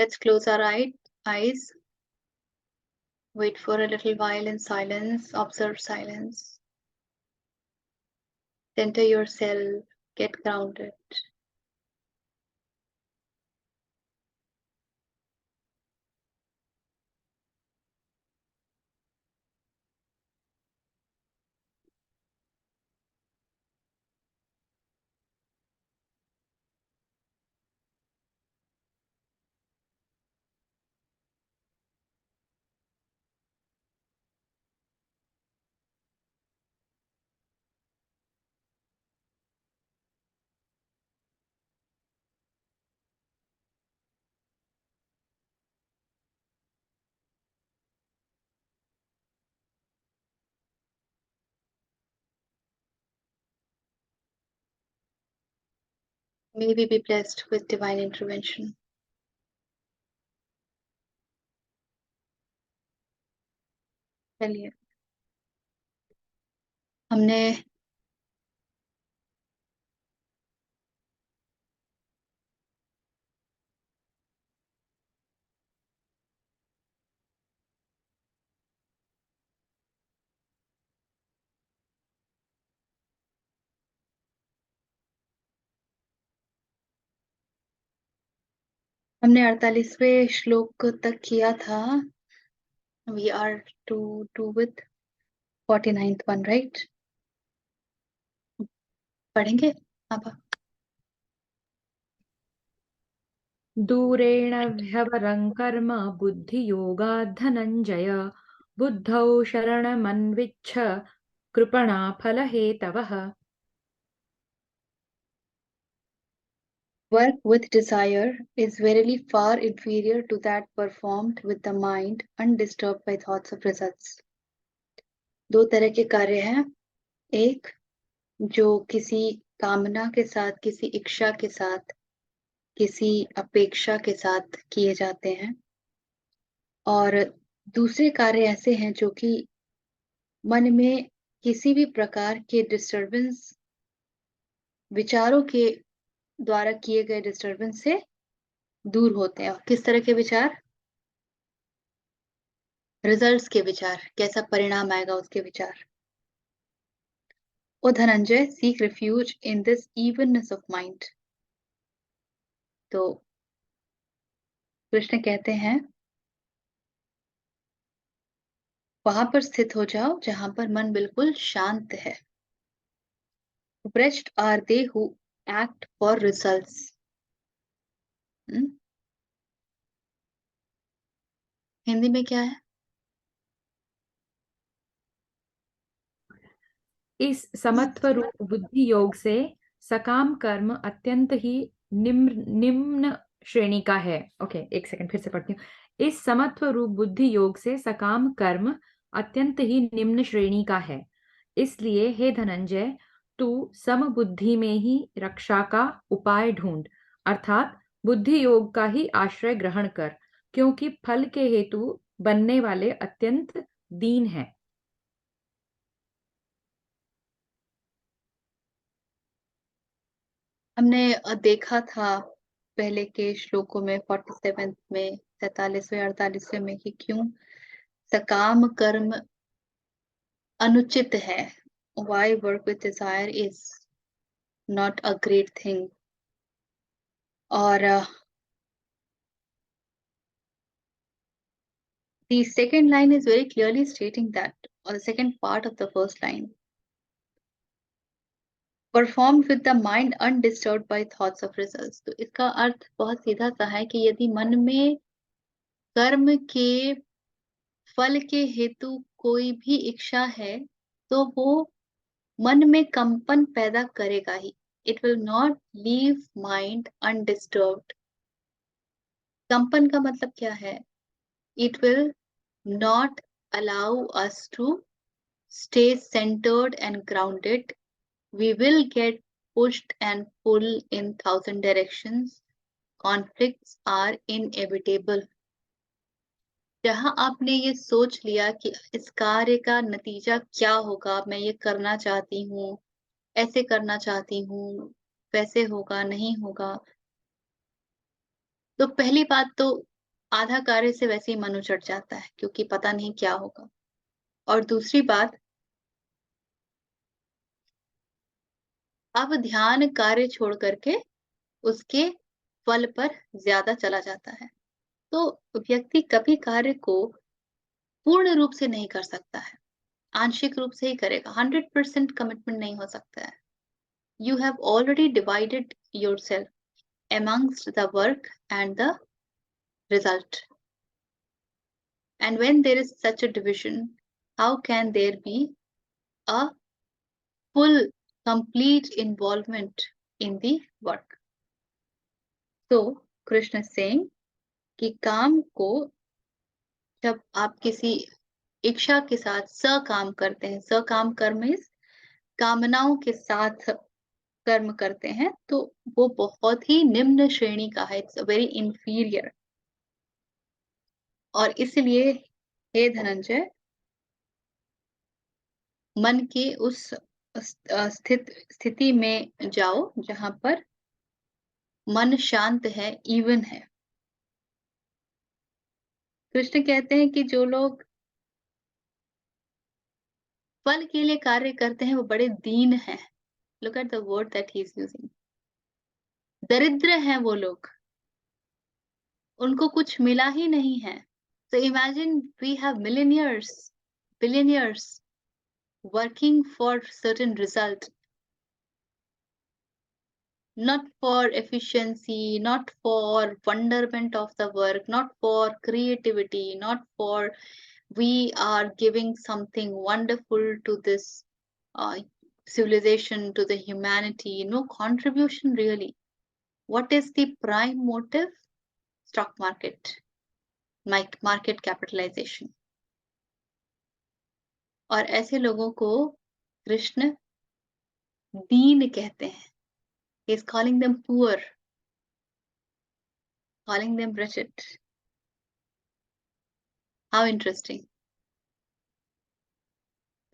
Let's close our eyes. Wait for a little while in silence. Observe silence. Center yourself. Get grounded. May we be blessed with divine intervention. चलिए हमने हमने 48वें श्लोक तक किया था. We are to do with 49th one, right? पढ़ेंगे अब. दूरेण ह्यवरं कर्म बुद्धियोगात् धनञ्जय बुद्धौ शरणमन्विच्छ कृपणाफलहेतवः. Work with desire is verily far inferior to that performed with the mind undisturbed by thoughts of results. दो तरह के कार्य हैं. एक जो किसी कामना के साथ, किसी इच्छा के साथ, किसी अपेक्षा के साथ किए जाते हैं, और दूसरे कार्य ऐसे हैं जो कि मन में किसी भी प्रकार के डिस्टरबेंस, विचारों के द्वारा किए गए डिस्टरबेंस से दूर होते हैं. किस तरह के विचार? रिजल्ट्स के विचार, कैसा परिणाम आएगा उसके विचार. ओ Dhananjay, seek refuge in this evenness of mind. तो कृष्ण कहते हैं वहां पर स्थित हो जाओ जहां पर मन बिल्कुल शांत है. Wretched are they who act for results. Hindi में क्या है? इस समत्व रूप बुद्धि योग से सकाम कर्म अत्यंत ही निम्न श्रेणी का है. ओके, एक सेकंड फिर से पढ़ती हूँ. इस समत्व रूप बुद्धि योग से सकाम कर्म अत्यंत ही निम्न श्रेणी का है. इसलिए हे धनंजय, तू समबुद्धि में ही रक्षा का उपाय ढूंढ, अर्थात बुद्धि योग का ही आश्रय ग्रहण कर, क्योंकि फल के हेतु बनने वाले अत्यंत दीन हैं. हमने देखा था पहले के श्लोकों में 47 में, 47वें 48वें में कि क्यों सकाम कर्म अनुचित है. Why work with desire is not a great thing. और the second line is very clearly stating that, or the second part of the first line, performed with the mind undisturbed by thoughts of results. तो इसका अर्थ बहुत सीधा सा है कि यदि मन में कर्म के फल के हेतु कोई भी इच्छा है तो वो मन में कंपन पैदा करेगा ही. It will not leave mind undisturbed. कंपन का मतलब क्या है? It will not allow us to stay centered and grounded. We will get pushed and pulled in 1,000 directions. Conflicts are inevitable. जहां आपने ये सोच लिया कि इस कार्य का नतीजा क्या होगा, मैं ये करना चाहती हूँ, ऐसे करना चाहती हूँ, वैसे होगा नहीं होगा, तो पहली बात तो आधा कार्य से वैसे ही मन उचट जाता है क्योंकि पता नहीं क्या होगा। और दूसरी बात, अब ध्यान कार्य छोड़ करके उसके फल पर ज्यादा चला जाता है। तो व्यक्ति कभी कार्य को पूर्ण रूप से नहीं कर सकता है, आंशिक रूप से ही करेगा। 100% कमिटमेंट नहीं हो सकता है। You have already divided yourself amongst the work and the result. And when there is such a division, how can there be a full, complete involvement in the work? So, Krishna is saying कि काम को जब आप किसी इच्छा के साथ सकाम करते हैं, सकाम कर्म इस कामनाओं के साथ कर्म करते हैं, तो वो बहुत ही निम्न श्रेणी का है। It's very inferior. और इसलिए हे धनंजय, मन के उस स्थिति में जाओ जहां पर मन शांत है, इवन है। कृष्ण कहते हैं कि जो लोग फल के लिए कार्य करते हैं वो बड़े दीन हैं। Look at the word that he is using. दरिद्र हैं वो लोग, उनको कुछ मिला ही नहीं है। So imagine we have millionaires, billionaires working for certain result, not for efficiency, not for wonderment of the work, not for creativity, not for we are giving something wonderful to this civilization, to the humanity. No contribution really. What is the prime motive? Stock market, market capitalization. और ऐसे लोगों को कृष्ण दीन कहते हैं। He is calling them poor, calling them wretched. How interesting.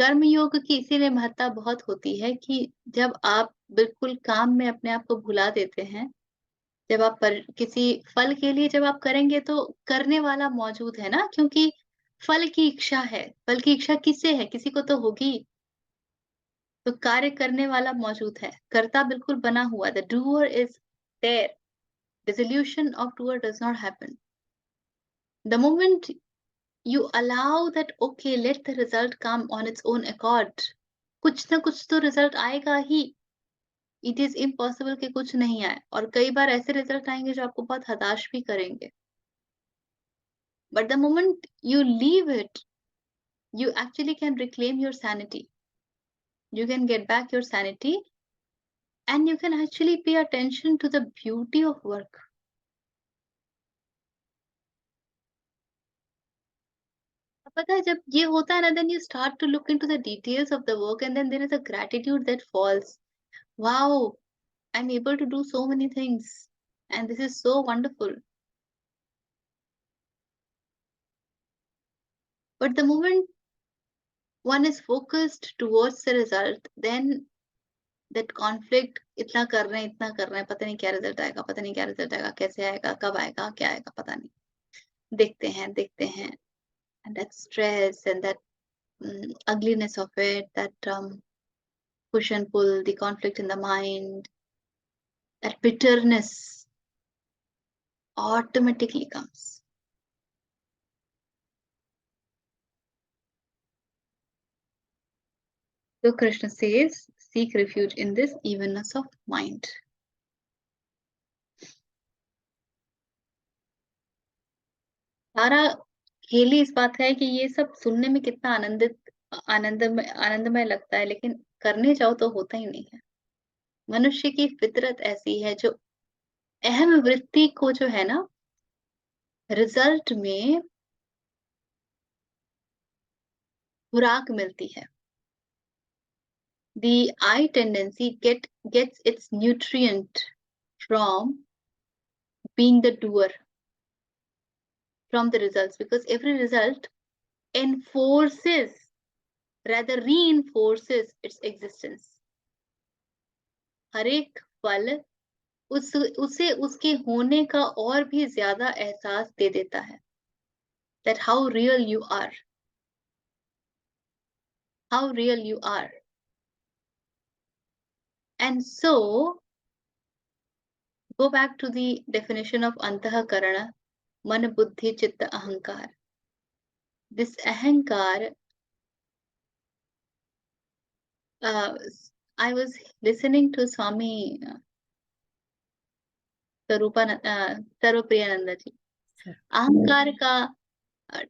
कर्म योग की इसीलिए महत्ता बहुत होती है कि जब आप बिल्कुल काम में अपने आप को भुला देते हैं, जब आप किसी फल के लिए जब आप करेंगे तो करने वाला मौजूद है ना, क्योंकि फल की इच्छा है। फल की इच्छा किससे है? किसी को तो होगी। तो कार्य करने वाला मौजूद है, कर्ता बिल्कुल बना हुआ। The doer is there. Dissolution of doer does not happen. The moment you allow that, okay, let the result come on its own accord. कुछ ना कुछ तो रिजल्ट आएगा ही। इट इज इम्पॉसिबल कि कुछ नहीं आए। और कई बार ऐसे रिजल्ट आएंगे जो आपको बहुत हताश भी करेंगे। But the moment you leave it, you actually can reclaim your sanity. You can get back your sanity and you can actually pay attention to the beauty of work. पता है जब ये होता है ना, then you start to look into the details of the work and then there is a gratitude that falls. Wow, I'm able to do so many things and this is so wonderful. But the moment one is focused towards the result, then that conflict, इतना कर रहे हैं, इतना कर रहे हैं, पता नहीं क्या रिजल्ट आएगा, पता नहीं क्या रिजल्ट आएगा, कैसे आएगा, कब आएगा, क्या आएगा, पता नहीं। देखते हैं and that stress and that ugliness of it, that push and pull, the conflict in the mind, that bitterness automatically comes. So Krishna says, seek refuge in this evenness of mind. सारा खेल ही इस बात का है कि ये सब सुनने में कितना आनंदमय लगता है, लेकिन करने जाओ तो होता ही नहीं है। मनुष्य की फितरत ऐसी है, जो अहम वृत्ति को जो है ना, रिजल्ट में खुराक मिलती है। The eye tendency gets its nutrient from being the doer, from the results, because every result enforces, rather reinforces its existence. हर एक फल उसे उसके होने का और भी ज्यादा एहसास दे देता है, that how real you are, how real you are. And so go back to the definition of antahkarana, man, buddhi, chitta, ahankar. This ahankar, uh, I was listening to Swami सर्वप्रियानंद जी, अहंकार का अ,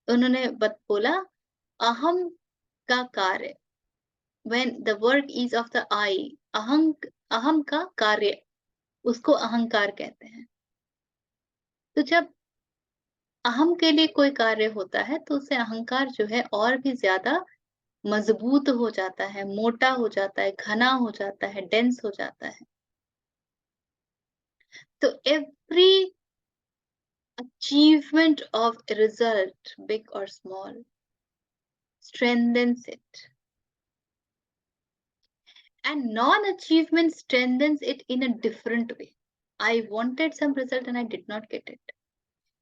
उन्होंने बोला, अहम का कार्य, when the work is of the I, अहम का कार्य, उसको अहंकार कहते हैं। तो जब अहम के लिए कोई कार्य होता है तो उससे अहंकार जो है और भी ज्यादा मजबूत हो जाता है, मोटा हो जाता है, घना हो जाता है, डेंस हो जाता है। तो every achievement of a result, big or small, strengthens it. And non-achievement strengthens it in a different way. I wanted some result and I did not get it.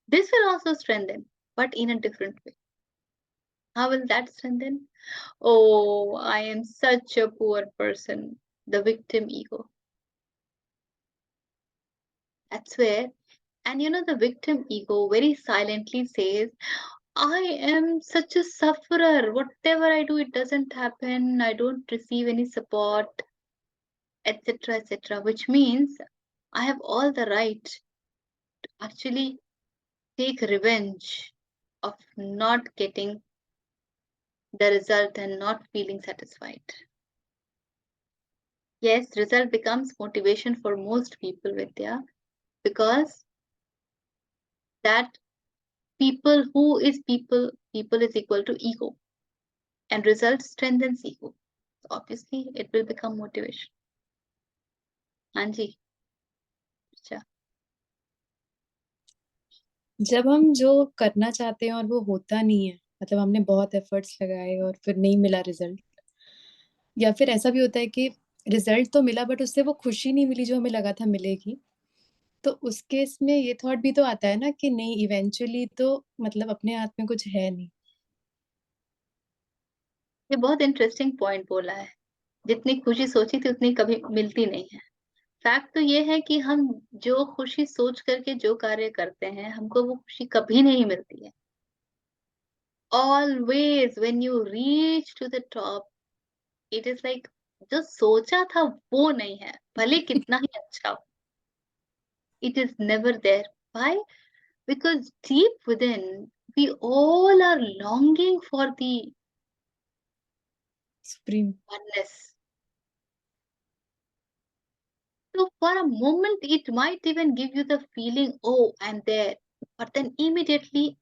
This will also strengthen, but in a different way. How will that strengthen? Oh, I am such a poor person. The victim ego. That's where, and you know, the victim ego very silently says, I am such a sufferer. Whatever I do, it doesn't happen. I don't receive any support, etc., etc., which means I have all the right to actually take revenge of not getting the result and not feeling satisfied. Yes, result becomes motivation for most people, Vidya, because that people is equal to ego, and result strengthens ego. So obviously, it will become motivation. हाँ जी, अच्छा। जब हम जो करना चाहते हैं और वो होता नहीं है, मतलब हमने बहुत एफर्ट्स लगाए और फिर नहीं मिला रिजल्ट, या फिर ऐसा भी होता है कि रिजल्ट तो मिला बट उससे वो खुशी नहीं मिली जो हमें लगा था मिलेगी, तो उस केस में ये थॉट भी तो आता है ना कि नहीं, इवेंचुअली तो मतलब अपने हाथ में कुछ है नहीं। ये बहुत इंटरेस्टिंग पॉइंट बोला है। जितनी खुशी सोची थी उतनी कभी मिलती नहीं है। फैक्ट तो ये है कि हम जो खुशी सोच करके जो कार्य करते हैं, हमको वो खुशी कभी नहीं मिलती है। Always when you reach to the top, it is like जो सोचा था वो नहीं है, भले कितना ही अच्छा हो, it is never there. Why? Because deep within we all are longing for the supreme oneness. So for a moment, it might even give you the feeling, oh, I'm there. But then immediately,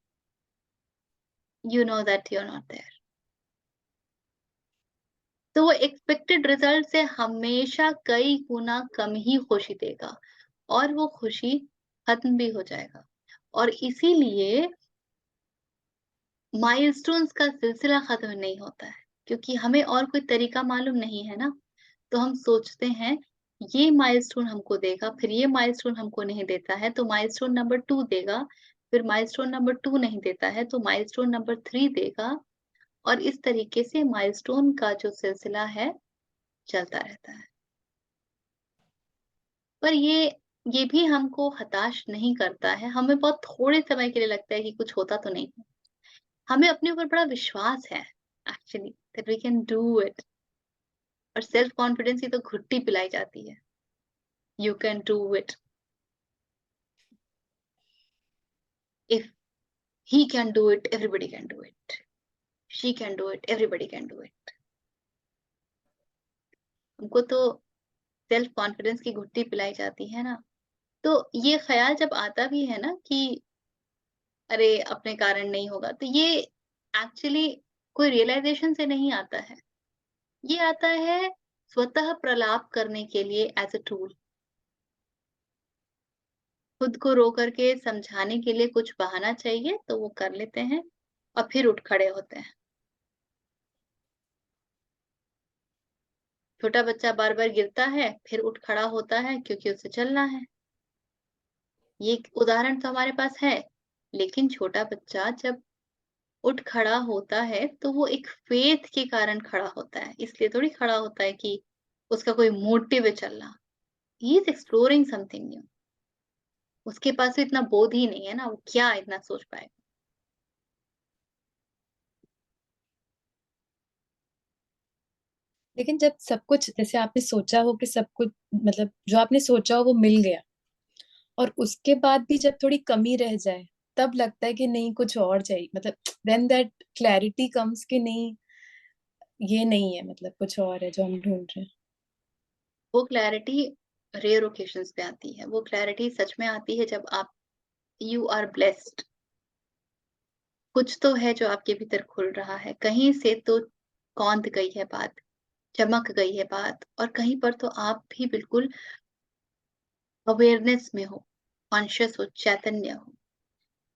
you know that you're not there. तो वो expected result से हमेशा कई गुना कम ही खुशी देगा, और वो खुशी खत्म भी हो जाएगा। और इसीलिए माइलस्टोन्स का सिलसिला खत्म नहीं होता है, क्योंकि हमें और कोई तरीका मालूम नहीं है ना। तो हम सोचते हैं ये माइलस्टोन हमको देगा, फिर ये माइलस्टोन हमको नहीं देता है तो माइलस्टोन नंबर 2 देगा, फिर माइलस्टोन नंबर 2 नहीं देता है तो माइलस्टोन नंबर 3 देगा, और इस तरीके से माइलस्टोन का जो सिलसिला है चलता रहता है। पर ये भी हमको हताश नहीं करता है। हमें बहुत थोड़े समय के लिए लगता है कि कुछ होता तो नहीं है। हमें अपने ऊपर बड़ा विश्वास है actually, that we can do it. और सेल्फ कॉन्फिडेंस की तो घुट्टी पिलाई जाती है, you can do it. If he can do it, everybody can do it. She can do it, everybody can do it. हमको तो सेल्फ कॉन्फिडेंस की घुट्टी पिलाई जाती है ना। तो ये ख्याल जब आता भी है ना कि अरे अपने कारण नहीं होगा, तो ये एक्चुअली कोई रियलाइजेशन से नहीं आता है। ये आता है स्वतः प्रलाप करने के लिए एज अ टूल। खुद को रो करके समझाने के लिए कुछ बहाना चाहिए तो वो कर लेते हैं और फिर उठ खड़े होते हैं। छोटा बच्चा बार बार गिरता है, फिर उठ खड़ा होता है क्योंकि उसे चलना है। ये एक उदाहरण तो हमारे पास है, लेकिन छोटा बच्चा जब उठ खड़ा होता है तो वो एक फेथ के कारण खड़ा होता है, इसलिए थोड़ी खड़ा होता है कि उसका कोई मोटिव है चलना। He is exploring something new. उसके पास तो इतना बोध ही नहीं है ना, वो क्या इतना सोच पाएगा। लेकिन जब सब कुछ जैसे आपने सोचा हो कि सब कुछ मतलब जो आपने सोचा हो वो मिल गया, और उसके बाद भी जब थोड़ी कमी रह जाए, तब लगता है कि नहीं कुछ और चाहिए, मतलब देन दैट क्लैरिटी कम्स कि नहीं ये नहीं है, मतलब कुछ और है जो हम ढूंढ रहे हैं। वो क्लैरिटी रेयर ओकेशंस पे आती है। वो क्लैरिटी सच में आती है जब आप यू आर ब्लेस्ड। कुछ तो है जो आपके भीतर खुल रहा है, कहीं से तो कौंध गई है बात, चमक गई है बात, और कहीं पर तो आप भी बिल्कुल अवेयरनेस में हो, कॉन्शियस हो, चैतन्य हो।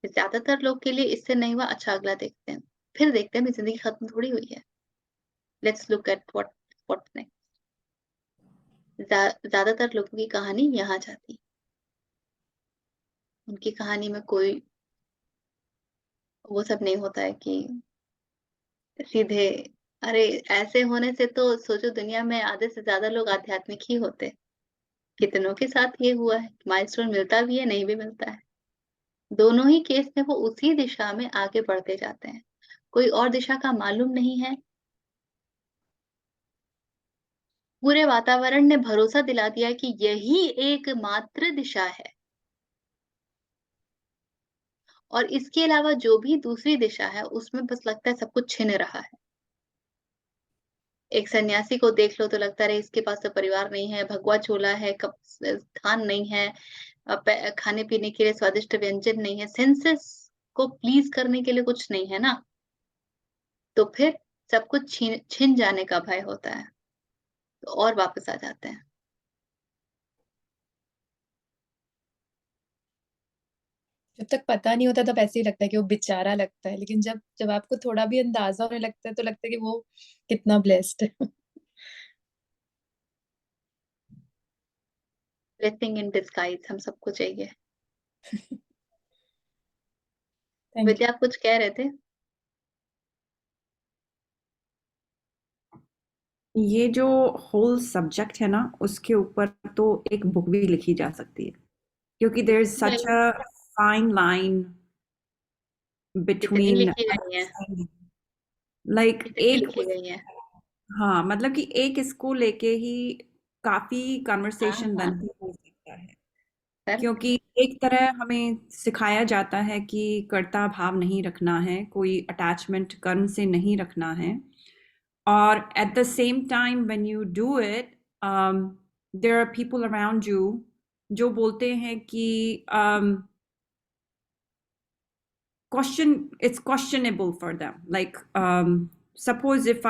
ज्यादातर लोग के लिए इससे नहीं हुआ, अच्छा अगला देखते हैं, फिर देखते हैं जिंदगी खत्म थोड़ी हुई है। Let's look at what next. ज्यादातर लोगों की कहानी यहाँ जाती, उनकी कहानी में कोई वो सब नहीं होता है कि सीधे, अरे ऐसे होने से तो सोचो दुनिया में आधे से ज्यादा लोग आध्यात्मिक ही होते। कितनों के साथ ये हुआ है, माइलस्टोन मिलता भी है, नहीं भी मिलता है। दोनों ही केस में वो उसी दिशा में आगे बढ़ते जाते हैं, कोई और दिशा का मालूम नहीं है। पूरे वातावरण ने भरोसा दिला दिया कि यही एकमात्र दिशा है, और इसके अलावा जो भी दूसरी दिशा है उसमें बस लगता है सब कुछ छिन रहा है। एक सन्यासी को देख लो तो लगता है इसके पास तो परिवार नहीं है, भगवा चोला है, कप स्थान नहीं है, खाने पीने के लिए स्वादिष्ट व्यंजन नहीं है, सेंसेस को प्लीज करने के लिए कुछ नहीं है ना, तो फिर सब कुछ छिन छिन जाने का भय होता है, तो और वापस आ जाते हैं। जब तक पता नहीं होता तब ऐसे ही लगता है कि वो बेचारा लगता है, लेकिन जब जब आपको थोड़ा भी अंदाजा होने लगता है तो लगता है कि वो कितना ब्लेस्ड है। ब्लेसिंग इन डिस्गाइज हम सबको चाहिए। थैंक विद्या आप कुछ कह रहे थे? ये जो होल सब्जेक्ट है ना, उसके ऊपर तो एक बुक भी लिखी जा सकती है, क्योंकि देयर इज सच नहीं, अ फाइन लाइन कितनी बिटवीन लिखी गई है, लाइक कितनी एक लिखी गई है। हाँ, मतलब कि एक इसको लेके ही काफी हाँ कन्वर्सेशन हाँ, लेंथी हो सकता है, सर। क्योंकि एक तरह हमें सिखाया जाता है कि कर्ता भाव नहीं रखना है, कोई अटैचमेंट कर्म से नहीं रखना है, और at the same time when you do it, there are people around you जो बोलते हैं कि it's questionable for them, like suppose if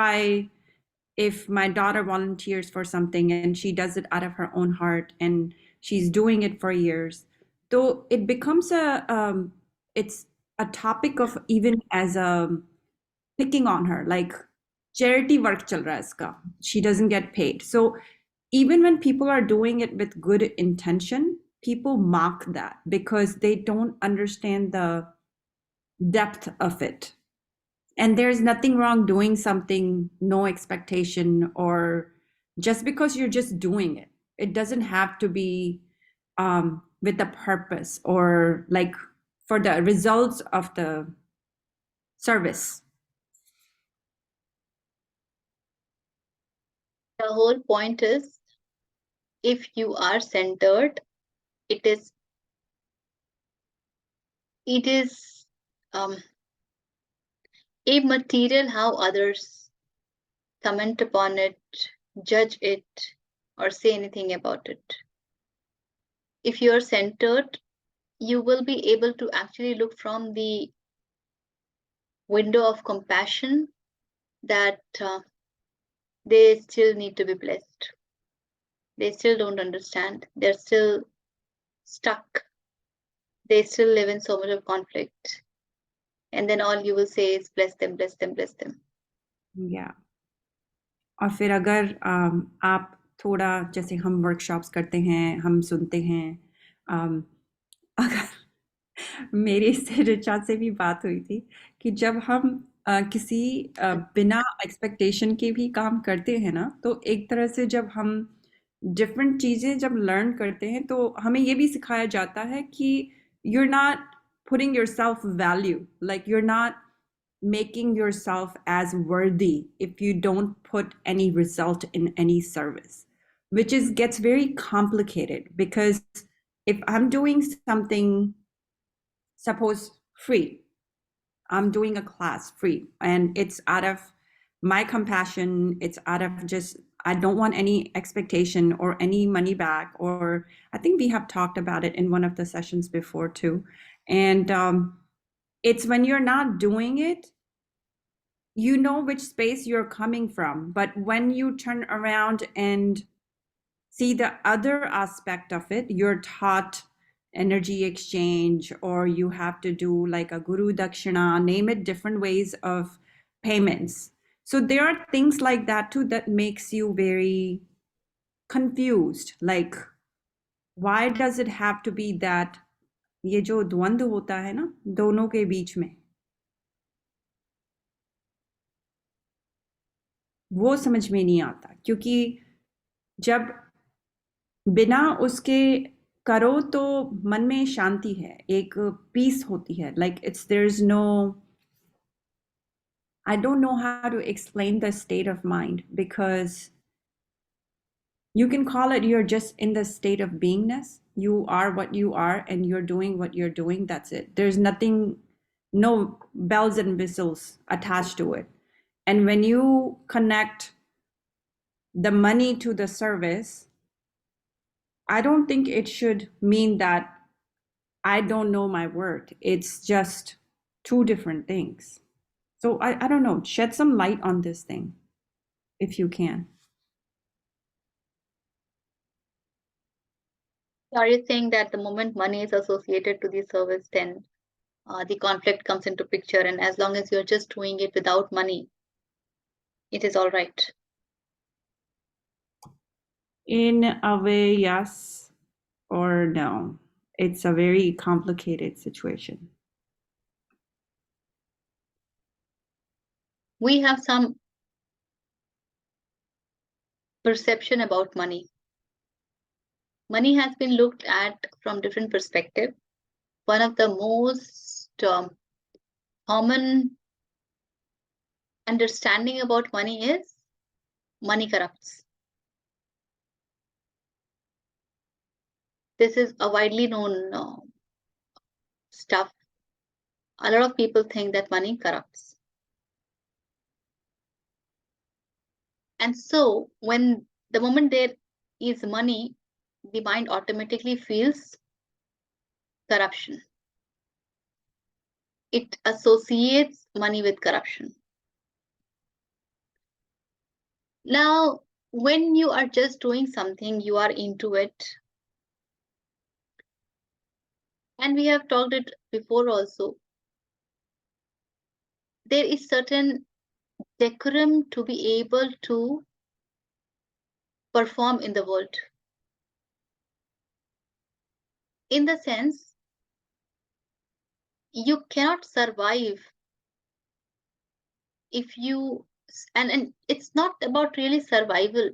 my daughter volunteers for something and she does it out of her own heart and she's doing it for years, so it becomes it's a topic of even as a picking on her, like charity work chal raha hai iska, she doesn't get paid. So even when people are doing it with good intention, people mock that because they don't understand the depth of it. And there's nothing wrong doing something, no expectation, or just because you're just doing it. It doesn't have to be with a purpose or like for the results of the service. The whole point is, if you are centered, it is um, immaterial how others comment upon it, judge it, or say anything about it. If you are centered, you will be able to actually look from the window of compassion that they still need to be blessed. They still don't understand. They're still stuck. They still live in so much of conflict. And then all you will say is bless them, bless them, bless them. Yeah. और फिर अगर आप थोड़ा, जैसे हम workshops करते हैं, हम सुनते हैं, अगर मेरी से ऋचा से भी बात हुई थी कि जब हम किसी बिना एक्सपेक्टेशन के भी काम करते हैं ना, तो एक तरह से जब हम डिफरेंट चीज़ें जब लर्न करते हैं तो हमें ये भी सिखाया जाता है कि you're not putting yourself value, like you're not making yourself as worthy if you don't put any result in any service, which is gets very complicated. Because if I'm doing something, suppose free, I'm doing a class free and it's out of my compassion, it's out of just, I don't want any expectation or any money back. Or I think we have talked about it in one of the sessions before too. And it's when you're not doing it, you know which space you're coming from. But when you turn around and see the other aspect of it, you're taught energy exchange, or you have to do like a guru dakshina, name it, different ways of payments. So there are things like that too that makes you very confused. Like, why does it have to be that? ये जो द्वंद्व होता है ना दोनों के बीच में, वो समझ में नहीं आता, क्योंकि जब बिना उसके करो तो मन में शांति है, एक पीस होती है. Like it's there is no, I don't know how to explain the state of mind, because you can call it you're just in the state of beingness. You are what you are and you're doing what you're doing. That's it. There's nothing, no bells and whistles attached to it. And when you connect the money to the service, I don't think it should mean that I don't know my work. It's just two different things. So I don't know, shed some light on this thing if you can. Are you saying that the moment money is associated to the service, then the conflict comes into picture, and as long as you're just doing it without money, it is all right? In a way, yes or no. It's a very complicated situation. We have some perception about money. Money has been looked at from different perspectives. One of the most common understanding about money is money corrupts. This is a widely known stuff. A lot of people think that money corrupts. And so when the moment there is money, the mind automatically feels corruption. It associates money with corruption. Now, when you are just doing something, you are into it. And we have talked it before also. There is certain decorum to be able to perform in the world. In the sense, you cannot survive if you, and it's not about really survival.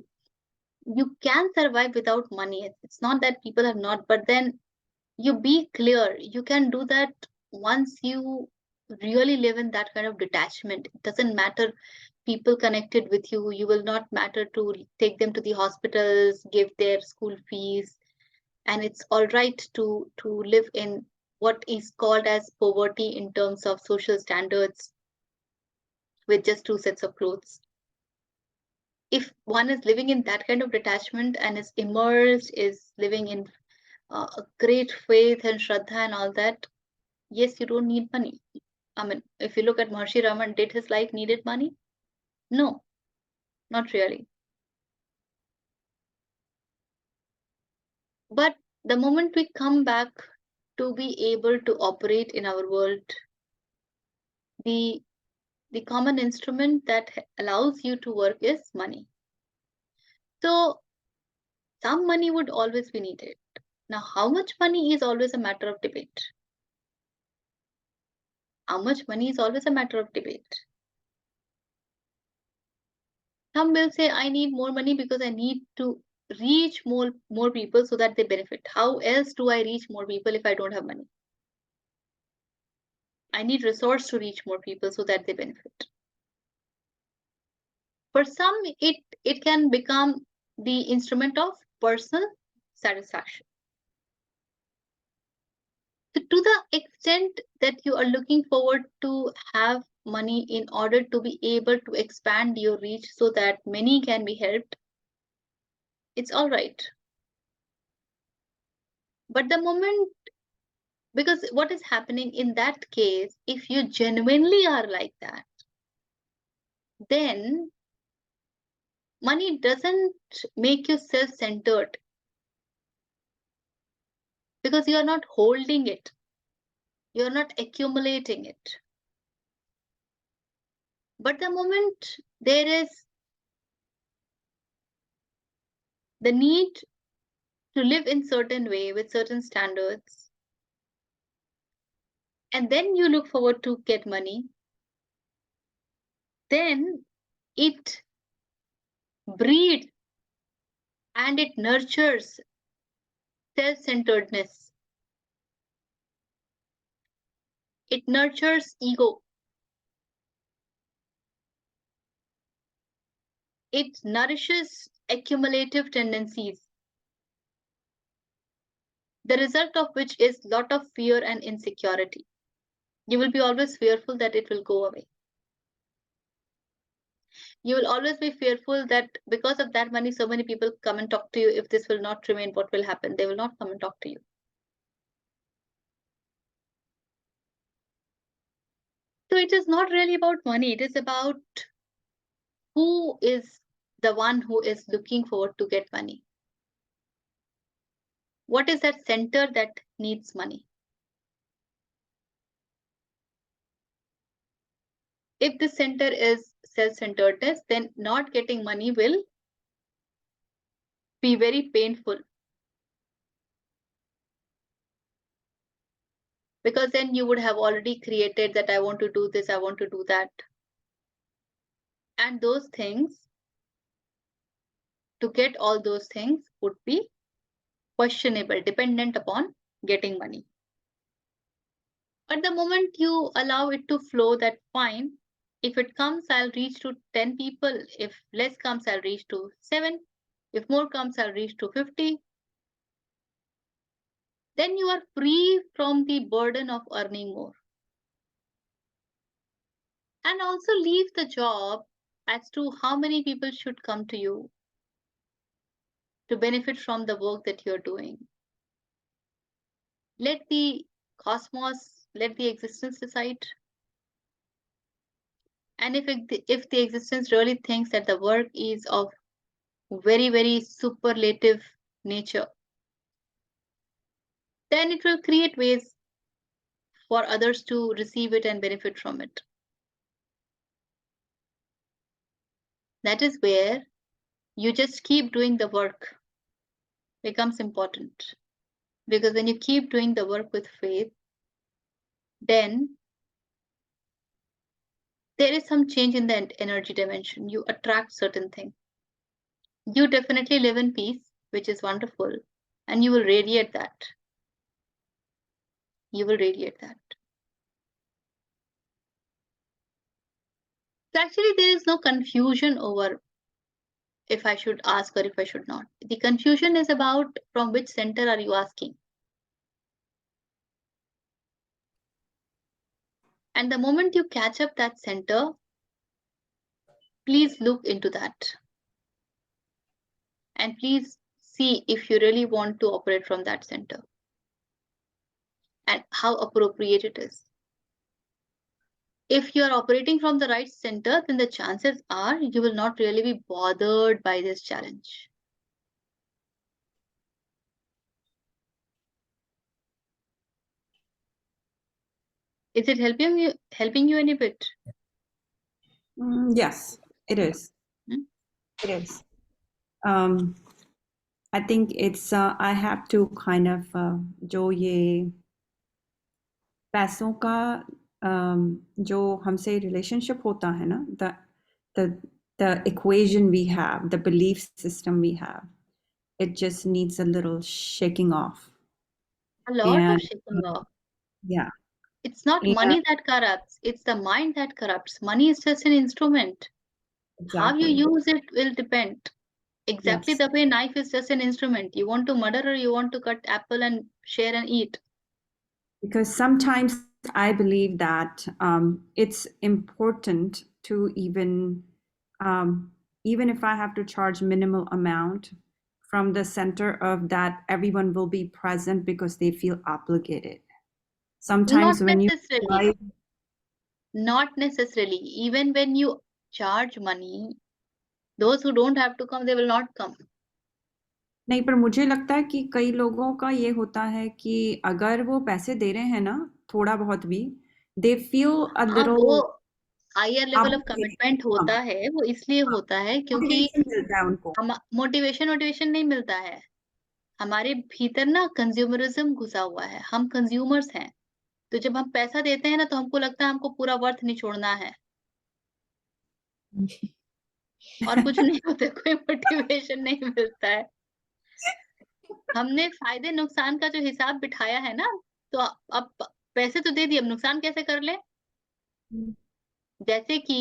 You can survive without money. It's not that people have not, but then you be clear, you can do that once you really live in that kind of detachment. It doesn't matter people connected with you. You will not matter to take them to the hospitals, give their school fees, and it's all right to live in what is called as poverty in terms of social standards with just 2 sets of clothes. If one is living in that kind of detachment and is immersed, is living in a great faith and shraddha and all that, yes, you don't need money. I mean, if you look at Maharshi Raman, did his life needed money? No, not really. But the moment we come back to be able to operate in our world, the common instrument that allows you to work is money. So some money would always be needed. Now, how much money is always a matter of debate. How much money is always a matter of debate. Some will say, I need more money because I need to reach more people so that they benefit. How else do I reach more people if I don't have money? I need resource to reach more people so that they benefit. For some, it can become the instrument of personal satisfaction. So to the extent that you are looking forward to have money in order to be able to expand your reach so that many can be helped, it's all right. But the moment, because what is happening in that case, if you genuinely are like that, then money doesn't make you self-centered, because you are not holding it, you are not accumulating it. But the moment there is the need to live in certain way with certain standards, and then you look forward to get money, then it breeds and it nurtures self-centeredness. It nurtures ego. It nourishes accumulative tendencies, the result of which is lot of fear and insecurity. You will be always fearful that it will go away. You will always be fearful that because of that money, so many people come and talk to you. If this will not remain, what will happen? They will not come and talk to you. So it is not really about money. It is about who is the one who is looking forward to get money. What is that center that needs money? If the center is self-centeredness, then not getting money will be very painful. Because then you would have already created that I want to do this, I want to do that. And those things, to get all those things would be questionable, dependent upon getting money. But the moment you allow it to flow, that fine. If it comes, I'll reach to 10 people. If less comes, I'll reach to 7. If more comes, I'll reach to 50. Then you are free from the burden of earning more. And also leave the job as to how many people should come to you to benefit from the work that you're doing. Let the cosmos, let the existence decide. And if the existence really thinks that the work is of very, very superlative nature, then it will create ways for others to receive it and benefit from it. That is where you just keep doing the work becomes important. Because when you keep doing the work with faith, then there is some change in the energy dimension. You attract certain things. You definitely live in peace, which is wonderful, and you will radiate that. You will radiate that. So actually, there is no confusion over if I should ask or if I should not. The confusion is about from which center are you asking. And the moment you catch up that center, please look into that. And please see if you really want to operate from that center and how appropriate it is. If you are operating from the right center, then the chances are you will not really be bothered by this challenge. Is it helping you any bit? Yes, it is. Hmm? It is. I think it's I have to kind of जो ये पैसों का जो हमसे relationship होता है ना, the equation we have, the belief system we have, it just needs a little shaking off. A lot of And shaking off. yeah, It's not and money that corrupts, it's the mind that corrupts. Money is just an instrument. How you exactly. use it will depend. Exactly Yes. the way knife is just an instrument. You want to murder or you want to cut apple and share and eat. Because sometimes I believe that it's important to even if I have to charge minimal amount from the center of that, everyone will be present because they feel obligated. Not Sometimes when you necessarily. Not necessarily. Even when you charge money, those who don't have to come, they will not come. नहीं, पर मुझे लगता है कि कई लोगों का ये होता है कि अगर वो पैसे दे रहे हैं ना, थोड़ा बहुत भी, they feel a हाँ, little वो higher level of obligated. Commitment हाँ, होता है, वो इसलिए हाँ, होता है क्योंकि motivation मिलता है उनको. हम मोटिवेशन नहीं मिलता है। हमारे भीतर ना कंज्यूमरिज्म घुसा हुआ है, हम कंज्यूमर्स हैं। तो जब हम पैसा देते हैं ना, तो हमको लगता है हमको पूरा वर्थ निचोड़ना है और कुछ नहीं होता, कोई मोटिवेशन नहीं मिलता है। हमने फायदे नुकसान का जो हिसाब बिठाया है ना, तो अब पैसे तो दे दिए, अब नुकसान कैसे कर लें? जैसे कि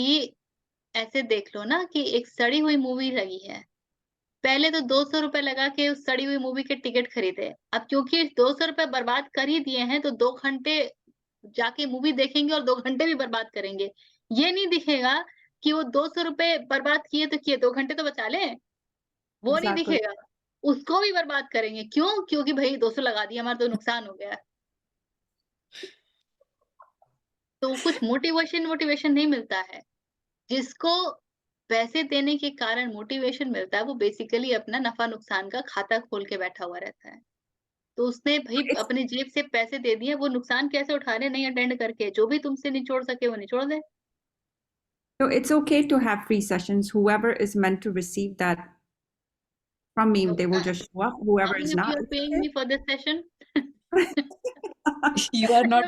ऐसे देख लो ना कि एक सड़ी हुई मूवी लगी है। पहले तो 200 रुपए लगा के उस सड़ी हुई मूवी के टिकट खरीदे। अब क्योंकि 200 रुपए बर्बाद कर ही दिए हैं, तो 2 घंटे जाके मूवी देखेंगे और 2 घंटे भी बर्बाद करेंगे। ये नहीं दिखेगा कि वो 200 रुपए बर्बाद किए तो किए, 2 घंटे तो बचा लें, वो नहीं Exactly. दिखेगा। उसको भी बर्बाद करेंगे। क्यों? क्योंकि भई 200 लगा दिया, हमारा तो नुकसान हो गया। तो कुछ मोटिवेशन नहीं मिलता है। जिसको पैसे देने के कारण मोटिवेशन मिलता है, वो बेसिकली अपना नफ़ा-नुकसान का खाता खोल के बैठा हुआ रहता है। तो उसने भई It's अपनी जेब से पैसे दे दिए, वो नुकसान कैसे उठा रहे नहीं अटेंड करके, जो भी तुमसे निचोड़ सके वो निचोड़ दे। so it's okay to have free sessions. Whoever is meant to receive that from me, So, they will just show up. Whoever is if you not, are it's paying me for this session, okay. You are not.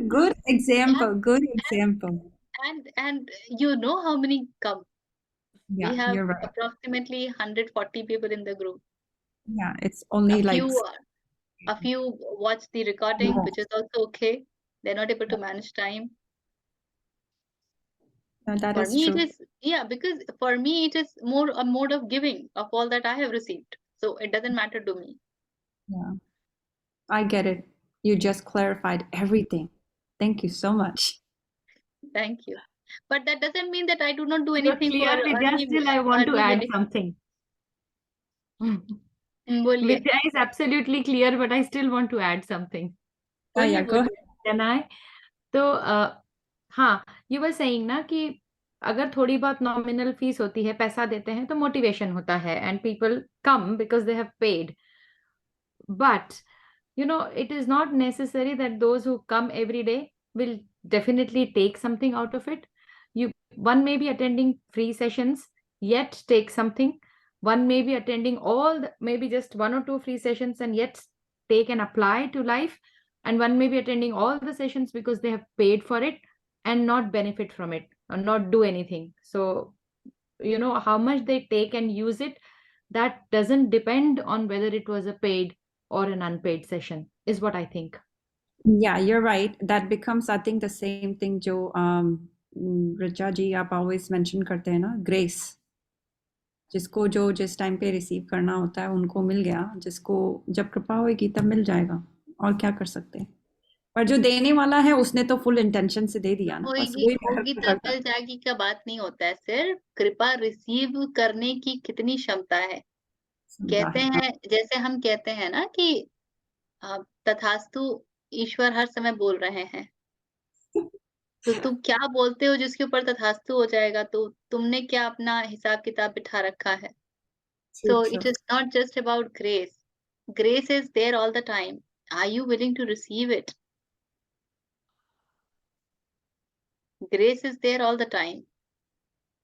Good example. and Good example. and you know how many come. We Yeah, have you're right. approximately 140 people in the group. Yeah, it's A only like few watch the recording, yeah. which is also okay. They're not able to manage time. No, that For is me, it true. is, yeah, because for me, it is more a mode of giving of all that I have received. So it doesn't matter to me. Yeah, I get it. You just clarified everything. Thank you so much. Thank you. But that doesn't mean that I do not do You're anything for clear, Vidya. Still, I want to add something. बोलिए। Vidya is absolutely clear, but I still want to add something. Oh yeah, go ahead. Can I? तो हाँ, you were saying ना कि अगर थोड़ी बहुत nominal fees होती है, पैसा देते हैं तो मोटिवेशन होता है and people come because they have paid. But you know, it is not necessary that those who come every day will definitely take something out of it. One may be attending free sessions, yet take something. One may be attending maybe just 1 or 2 free sessions and yet take and apply to life. And one may be attending all the sessions because they have paid for it and not benefit from it or not do anything. So, you know, how much they take and use it, that doesn't depend on whether it was a paid or an unpaid session, is what I think. Yeah, you're right. That becomes, I think, the same thing जो Richa जी आप always mention करते हैं ना, grace. जिसको जो जिस time पे receive करना होता है उनको मिल गया, जिसको जब कृपा होगी तब मिल जाएगा, और क्या कर सकते हैं। पर जो देने वाला है उसने तो फुल इंटेंशन से दे दिया ना, बस वही होगी मैटर तब करता है। मिल जाएगी का बात नहीं होता है, सिर्फ कृपा रिसीव करने की कितनी क्षमता है। कहते हैं, जैसे हम कहते हैं ना कि तथास्तु ईश्वर हर समय बोल रहे हैं, तो तुम क्या बोलते हो जिसके ऊपर तथास्तु हो जाएगा, तो तुमने क्या अपना हिसाब किताब बिठा रखा है। So it is not just about grace. Grace is there all the time. Are you willing to receive it? Grace is there all the time.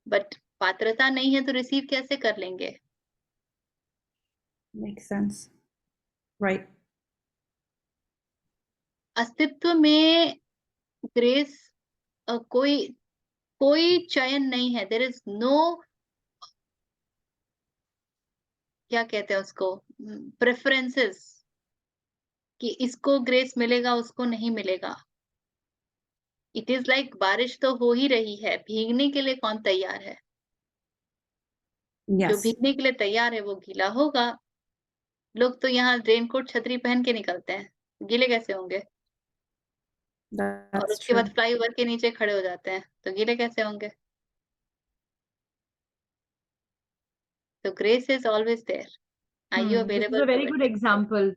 But पात्रता नहीं है तो रिसीव कैसे कर लेंगे? Makes sense. Right. अस्तित्व में ग्रेस कोई चयन नहीं है. देयर इज नो, क्या कहते हैं उसको, प्रेफरेंसेस कि इसको ग्रेस मिलेगा उसको नहीं मिलेगा. इट इज लाइक बारिश तो हो ही रही है, भीगने के लिए कौन तैयार है? जो Yes. भीगने के लिए तैयार है वो गीला होगा. लोग तो यहाँ रेनकोट छतरी पहन के निकलते हैं, गीले कैसे होंगे? और That's उसके बाद true. फ्लाईओवर के नीचे खड़े हो जाते हैं, तो गीले कैसे होंगे? तो grace is always there. Are you This is available a to very it? good example.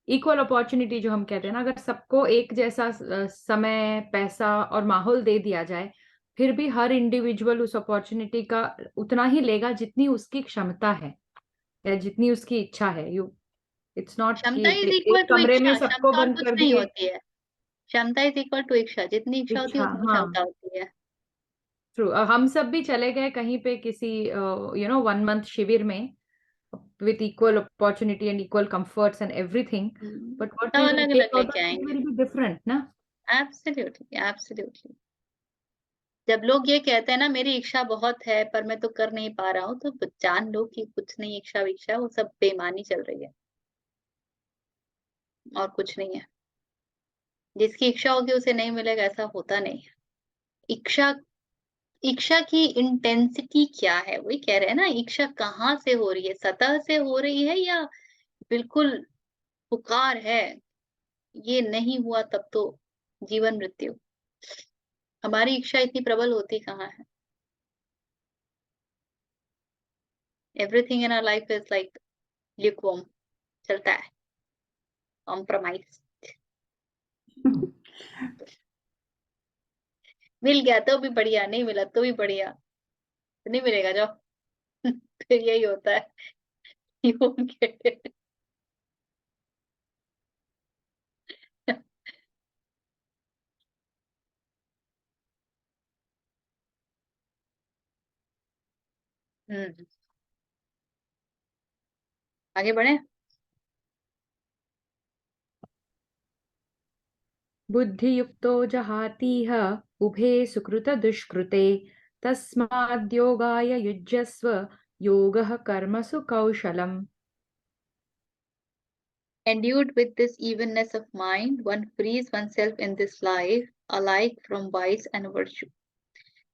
Equal opportunity जो हम कहते हैं ना, अगर सबको एक जैसा समय, पैसा और माहौल दे दिया जाए, फिर भी हर इंडिविजुअल उस अपॉर्चुनिटी का उतना ही लेगा जितनी उसकी क्षमता है या जितनी उसकी इच्छा है. इट्स नॉट कि क्षमता इज इक्वल एक टू कमरे में इच्छा. सबको क्षमता और बंद कुछ कर नहीं दिए. होती है. क्षमता इज इक्वल टू इच्छा. जितनी इच्छा होती है इच्छा, उतनी हाँ, क्षमता होती है. ट्रू. हम सब भी चले गए कहीं पे किसी 1 month शिविर में with equal opportunity and equal comforts and everything, but what सब we will अलग take अलग out लेके of it आएंगे. will be different, ना? Absolutely, absolutely. जब लोग ये कहते हैं ना मेरी इच्छा बहुत है पर मैं तो कर नहीं पा रहा हूँ, तो जान लो कि कुछ नहीं, इच्छा विच्छा वो सब बेईमानी चल रही है और कुछ नहीं है. जिसकी इच्छा होगी उसे नहीं मिलेगा, ऐसा होता नहीं है. इच्छा इच्छा की इंटेंसिटी क्या है, वही कह रहे हैं ना. इच्छा कहाँ से हो रही है? सतह से हो रही है या बिल्कुल पुकार है, ये नहीं हुआ तब तो जीवन मृत्यु. हमारी इच्छा इतनी प्रबल होती कहाँ है? Everything in our life is like lukewarm, चलता है, कॉम्प्रोमाइज. मिल गया तो भी बढ़िया, नहीं मिला तो भी बढ़िया. नहीं मिलेगा जाओ. फिर यही होता है. You won't get it. हम्म, आगे बढ़े. बुद्धियुक्तो जहातीह उभे सुकृत दुष्कृते तस्माद्योगाय युज्यस्व योगः कर्मसु कौशलम्. Endued with this evenness of mind, one frees oneself in this life alike from vice and virtue.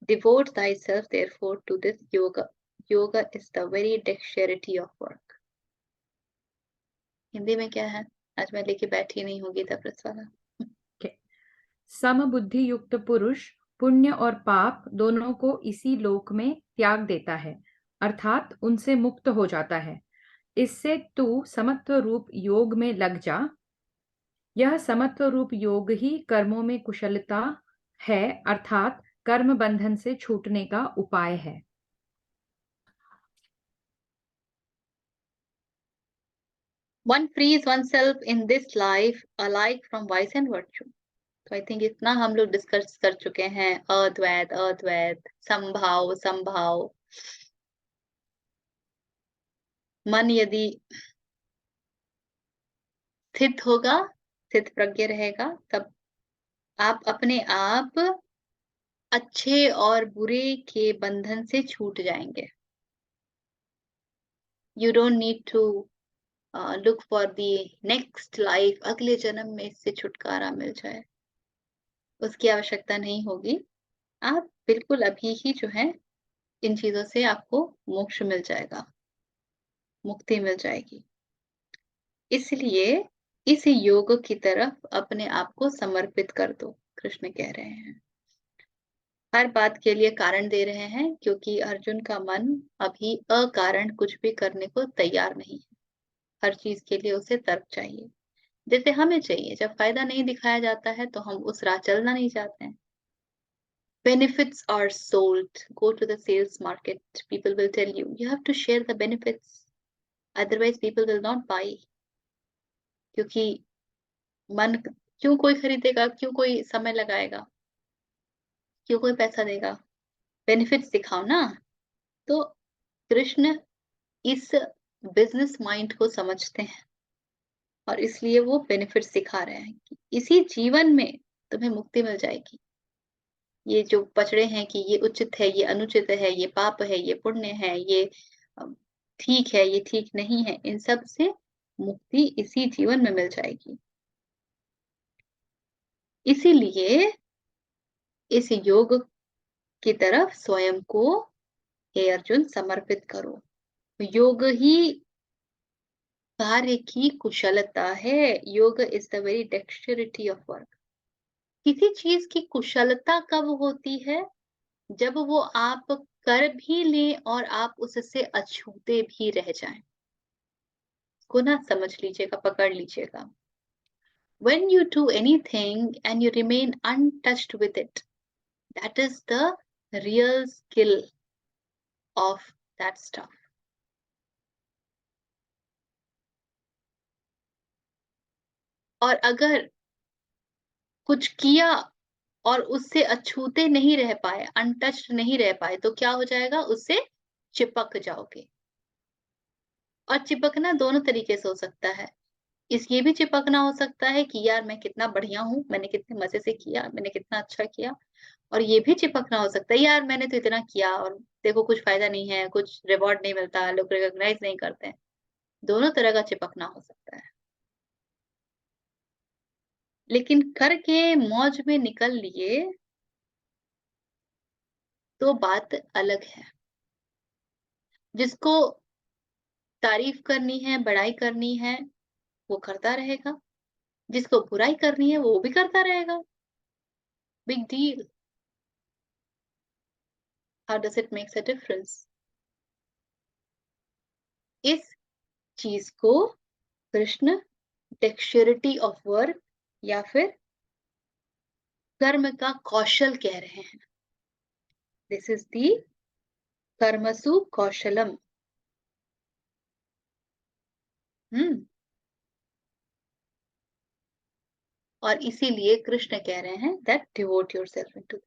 Devote thyself, therefore, to this yoga. Yoga is the very dexterity of work. Hindi में क्या है? आज मैं लेके बैठी नहीं हूँ गीता प्रेस वाला. समबुद्धि युक्त पुरुष पुण्य और पाप दोनों को इसी लोक में त्याग देता है, अर्थात उनसे मुक्त हो जाता है. इससे तू समत्व रूप योग में लग जा. यह समत्व रूप योग ही कर्मों में कुशलता है, अर्थात कर्म बंधन से छूटने का उपाय है. One frees oneself in this life alike from vice and virtue. तो आई थिंक इतना हम लोग डिस्कस कर चुके हैं. अद्वैत, अद्वैत, संभाव, संभाव. मन यदि स्थित होगा, स्थित प्रज्ञ रहेगा, तब आप अपने आप अच्छे और बुरे के बंधन से छूट जाएंगे. You don't need to look for the next life, अगले जन्म में इससे छुटकारा मिल जाए, उसकी आवश्यकता नहीं होगी. आप बिल्कुल अभी ही जो है इन चीजों से आपको मोक्ष मिल जाएगा, मुक्ति मिल जाएगी. इसलिए इस योग की तरफ अपने आप को समर्पित कर दो, कृष्ण कह रहे हैं. हर बात के लिए कारण दे रहे हैं क्योंकि अर्जुन का मन अभी अकारण कुछ भी करने को तैयार नहीं है. हर चीज के लिए उसे तर्क चाहिए, जैसे हमें चाहिए. जब फायदा नहीं दिखाया जाता है तो हम उस राह चलना नहीं चाहते हैं. Benefits are sold. Go to the sales market. People will tell you, you have to share the benefits. Otherwise, people will not buy. क्योंकि मन, क्यों कोई खरीदेगा, क्यों कोई समय लगाएगा, क्यों कोई पैसा देगा? बेनिफिट्स दिखाओ ना. तो कृष्ण इस बिजनेस माइंड को समझते हैं और इसलिए वो बेनिफिट सिखा रहे हैं कि इसी जीवन में तुम्हें मुक्ति मिल जाएगी। ये जो पचड़े हैं कि ये उचित है, ये अनुचित है, ये पाप है, ये पुण्य है, ये अ, ठीक है, ये ठीक नहीं है, इन सब से मुक्ति इसी जीवन में मिल जाएगी। इसीलिए इस योग की तरफ स्वयं को हे अर्जुन समर्पित करो। योग ही कार्य की कुशलता है। Yoga is the very dexterity of work. किसी चीज की कुशलता कब होती है? जब वो आप कर भी लें और आप उससे अछूते भी रह जाएं। को ना समझ लीजिएगा, पकड़ लीजिएगा। When you do anything and you remain untouched with it, that is the real skill of that stuff. और अगर कुछ किया और उससे अछूते नहीं रह पाए, अनटच्ड नहीं रह पाए, तो क्या हो जाएगा? उससे चिपक जाओगे। और चिपकना दोनों तरीके से हो सकता है। ये भी चिपकना हो सकता है कि यार मैं कितना बढ़िया हूँ, मैंने कितने मजे से किया, मैंने कितना अच्छा किया। और ये भी चिपकना हो सकता है, यार मैंने तो इतना किया और देखो कुछ फायदा नहीं है, कुछ रिवॉर्ड नहीं मिलता, लोग रिकॉग्नाइज नहीं करते हैं। दोनों तरह का चिपकना हो सकता है। लेकिन करके मौज में निकल लिए तो बात अलग है। जिसको तारीफ करनी है, बड़ाई करनी है, वो करता रहेगा। जिसको बुराई करनी है वो भी करता रहेगा। Big deal. How does it makes a difference? इस चीज को कृष्ण डेक्स्चरिटी ऑफ वर्क या फिर कर्म का कौशल कह रहे हैं। दिस इज दी कर्मसु कौशलम। और इसीलिए कृष्ण कह रहे हैं दैट डिवोट योरसेल्फ इनटू।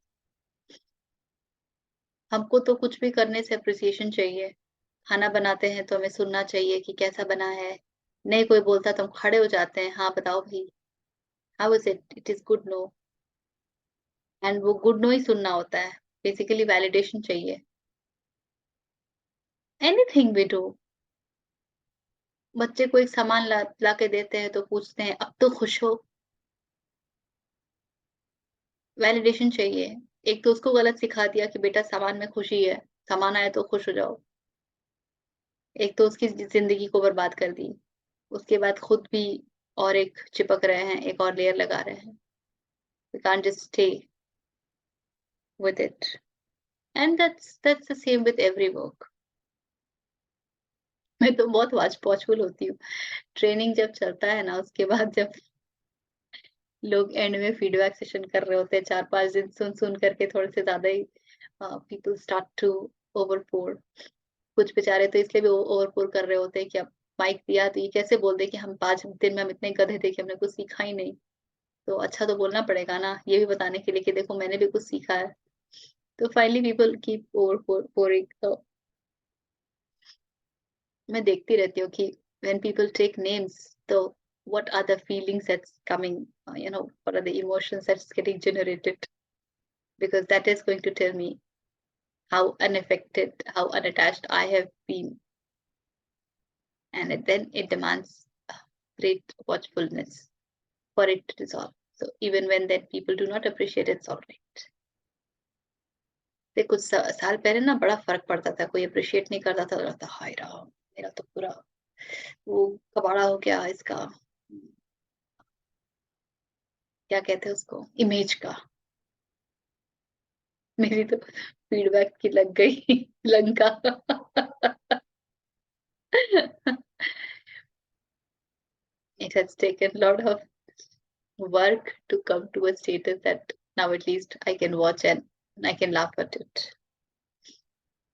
हमको तो कुछ भी करने से अप्रिसिएशन चाहिए। खाना बनाते हैं तो हमें सुनना चाहिए कि कैसा बना है। नहीं कोई बोलता तो हम खड़े हो जाते हैं, हाँ बताओ भाई, how is it, it is good no. And वो गुड नो ही सुनना होता है। बेसिकली वैलिडेशन चाहिए। Anything we do. बच्चे को एक सामान ला के देते हैं तो पूछते हैं अब तो खुश हो। वैलिडेशन चाहिए। एक तो उसको गलत सिखा दिया कि बेटा सामान में खुशी है, सामान आए तो खुश हो जाओ। एक तो उसकी जिंदगी को बर्बाद कर दी। उसके बाद खुद भी और एक चिपक रहे हैं, एक और लेयर लगा रहे हैं। We can't just stay with it. And that's the same with every work. मैं तो बहुत वॉचफुल होती हूँ। ट्रेनिंग जब चलता है ना, उसके बाद जब लोग एंड में फीडबैक सेशन कर रहे होते हैं, 4-5 दिन सुन सुन करके थोड़े से ज्यादा ही पीपल स्टार्ट टू ओवरपोर। कुछ बेचारे तो इसलिए भी ओवरपोर कर रहे होते हैं कि अब माइक दिया तो ये कैसे बोल दे कि हम 5 दिन में हम इतने गधे थे कि हमने कुछ सीखा ही नहीं। तो अच्छा तो बोलना पड़ेगा ना, ये भी बताने के लिए कि देखो मैंने भी कुछ सीखा है। तो फाइनली पीपल कीप ओवरपोरिंग। तो मैं देखती रहती हूँ कि when people take names, so what are the feelings that's coming, what are the emotions that's getting generated? Because that is going to tell me how unaffected, how unattached I have been. And then it demands great watchfulness for it to resolve. So even when that people do not appreciate, it's all right. कुछ साल पहले ना बड़ा फर्क पड़ता था, कोई appreciate नहीं करता था, लगता हाय राम मेरा तो पूरा वो कबाड़ा हो गया इसका, क्या कहते हैं उसको, इमेज का। मेरी तो फीडबैक की लग गई Lanka. It has taken a lot of work to come to a status that now at least I can watch and I can laugh at it.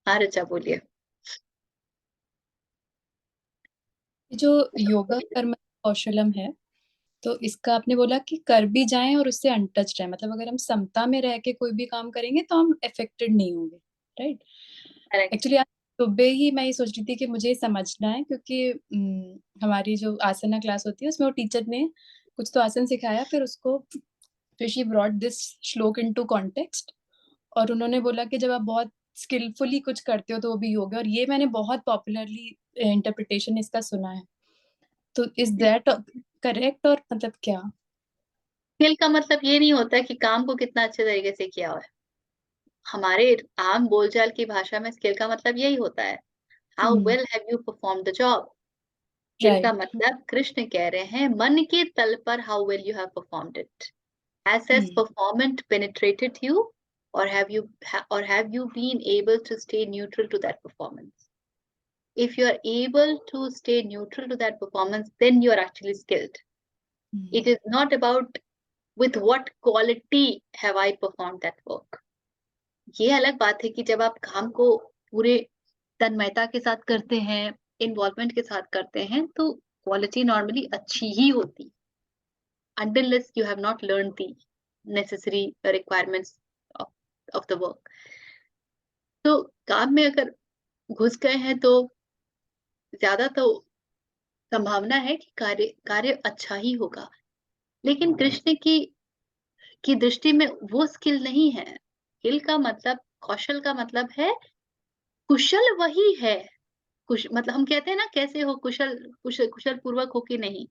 हाँ रचा बोलिए। जो योगा कर्म कौशलम है, तो इसका आपने बोला कि कर भी जाएं और उससे अनटच रहे, मतलब अगर हम समता में रह के कोई भी काम करेंगे तो हम अफेक्टेड नहीं होंगे, राइट? Correct. एक्चुअली सुबह ही मैं ये सोच रही थी कि मुझे समझना है, क्योंकि हमारी जो आसना क्लास होती है उसमें वो टीचर ने कुछ तो आसन सिखाया, फिर शी ब्रॉट दिस श्लोक इनटू कॉन्टेक्स्ट, और उन्होंने बोला कि जब आप बहुत स्किलफुली कुछ करते हो तो वो भी योग है, और ये मैंने बहुत पॉपुलरली इंटरप्रिटेशन इसका सुना है। तो इज दैट करेक्ट, और मतलब क्या? स्किल का मतलब ये नहीं होता कि काम को कितना अच्छे तरीके से किया हुआ है। हमारे आम बोलचाल की भाषा में स्किल का मतलब यही होता है, how well have you perform the job. Skill का राइट। मतलब कृष्ण कह रहे हैं मन के तल पर how well you have performed it. Has performance penetrated you, or have you been able to stay neutral to that performance? If you are able to stay neutral to that performance, then you are actually skilled. It is not about with what quality have I performed that work. ये अलग बात है कि जब आप काम को पूरे तन्मयता के साथ करते हैं, इन्वॉल्वमेंट के साथ करते हैं, तो क्वालिटी नॉर्मली अच्छी ही होती, unless you have not learned the necessary requirements of the work. तो काम में अगर घुस गए हैं तो ज्यादा तो संभावना है कि कार्य अच्छा ही होगा, लेकिन कृष्ण की दृष्टि में वो स्किल नहीं है। स्किल का मतलब, कौशल का मतलब है, कुशल वही है। मतलब हम कहते हैं ना, कैसे हो कुशल, कुशल पूर्वक हो कि नहीं।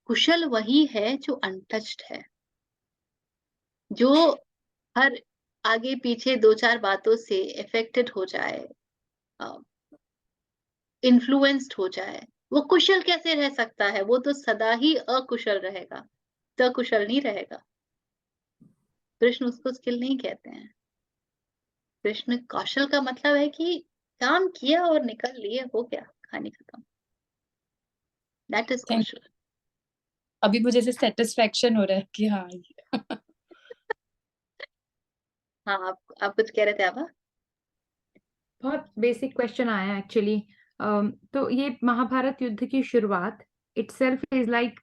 कुशल वही है जो अनटच्ड है, जो हर आगे पीछे दो चार बातों से इफेक्टेड हो जाए, इन्फ्लुएंस्ड हो जाए। वो कुशल कैसे रह सकता है? वो तो सदा ही अकुशल रहेगा, सकुशल नहीं रहेगा। कृष्ण उसको स्किल नहीं कहते हैं। कृष्ण कौशल का मतलब है कि काम किया और निकल लिए, हो गया, कहानी खत्म। That is thank. कौशल। अभी मुझे से सेटिस्फेक्शन हो रहा है कि हाँ हाँ, आप कुछ कह रहे थे आभा? बहुत बेसिक क्वेश्चन आया एक्चुअली। तो ये महाभारत युद्ध की शुरुआत इटसेल्फ इज लाइक,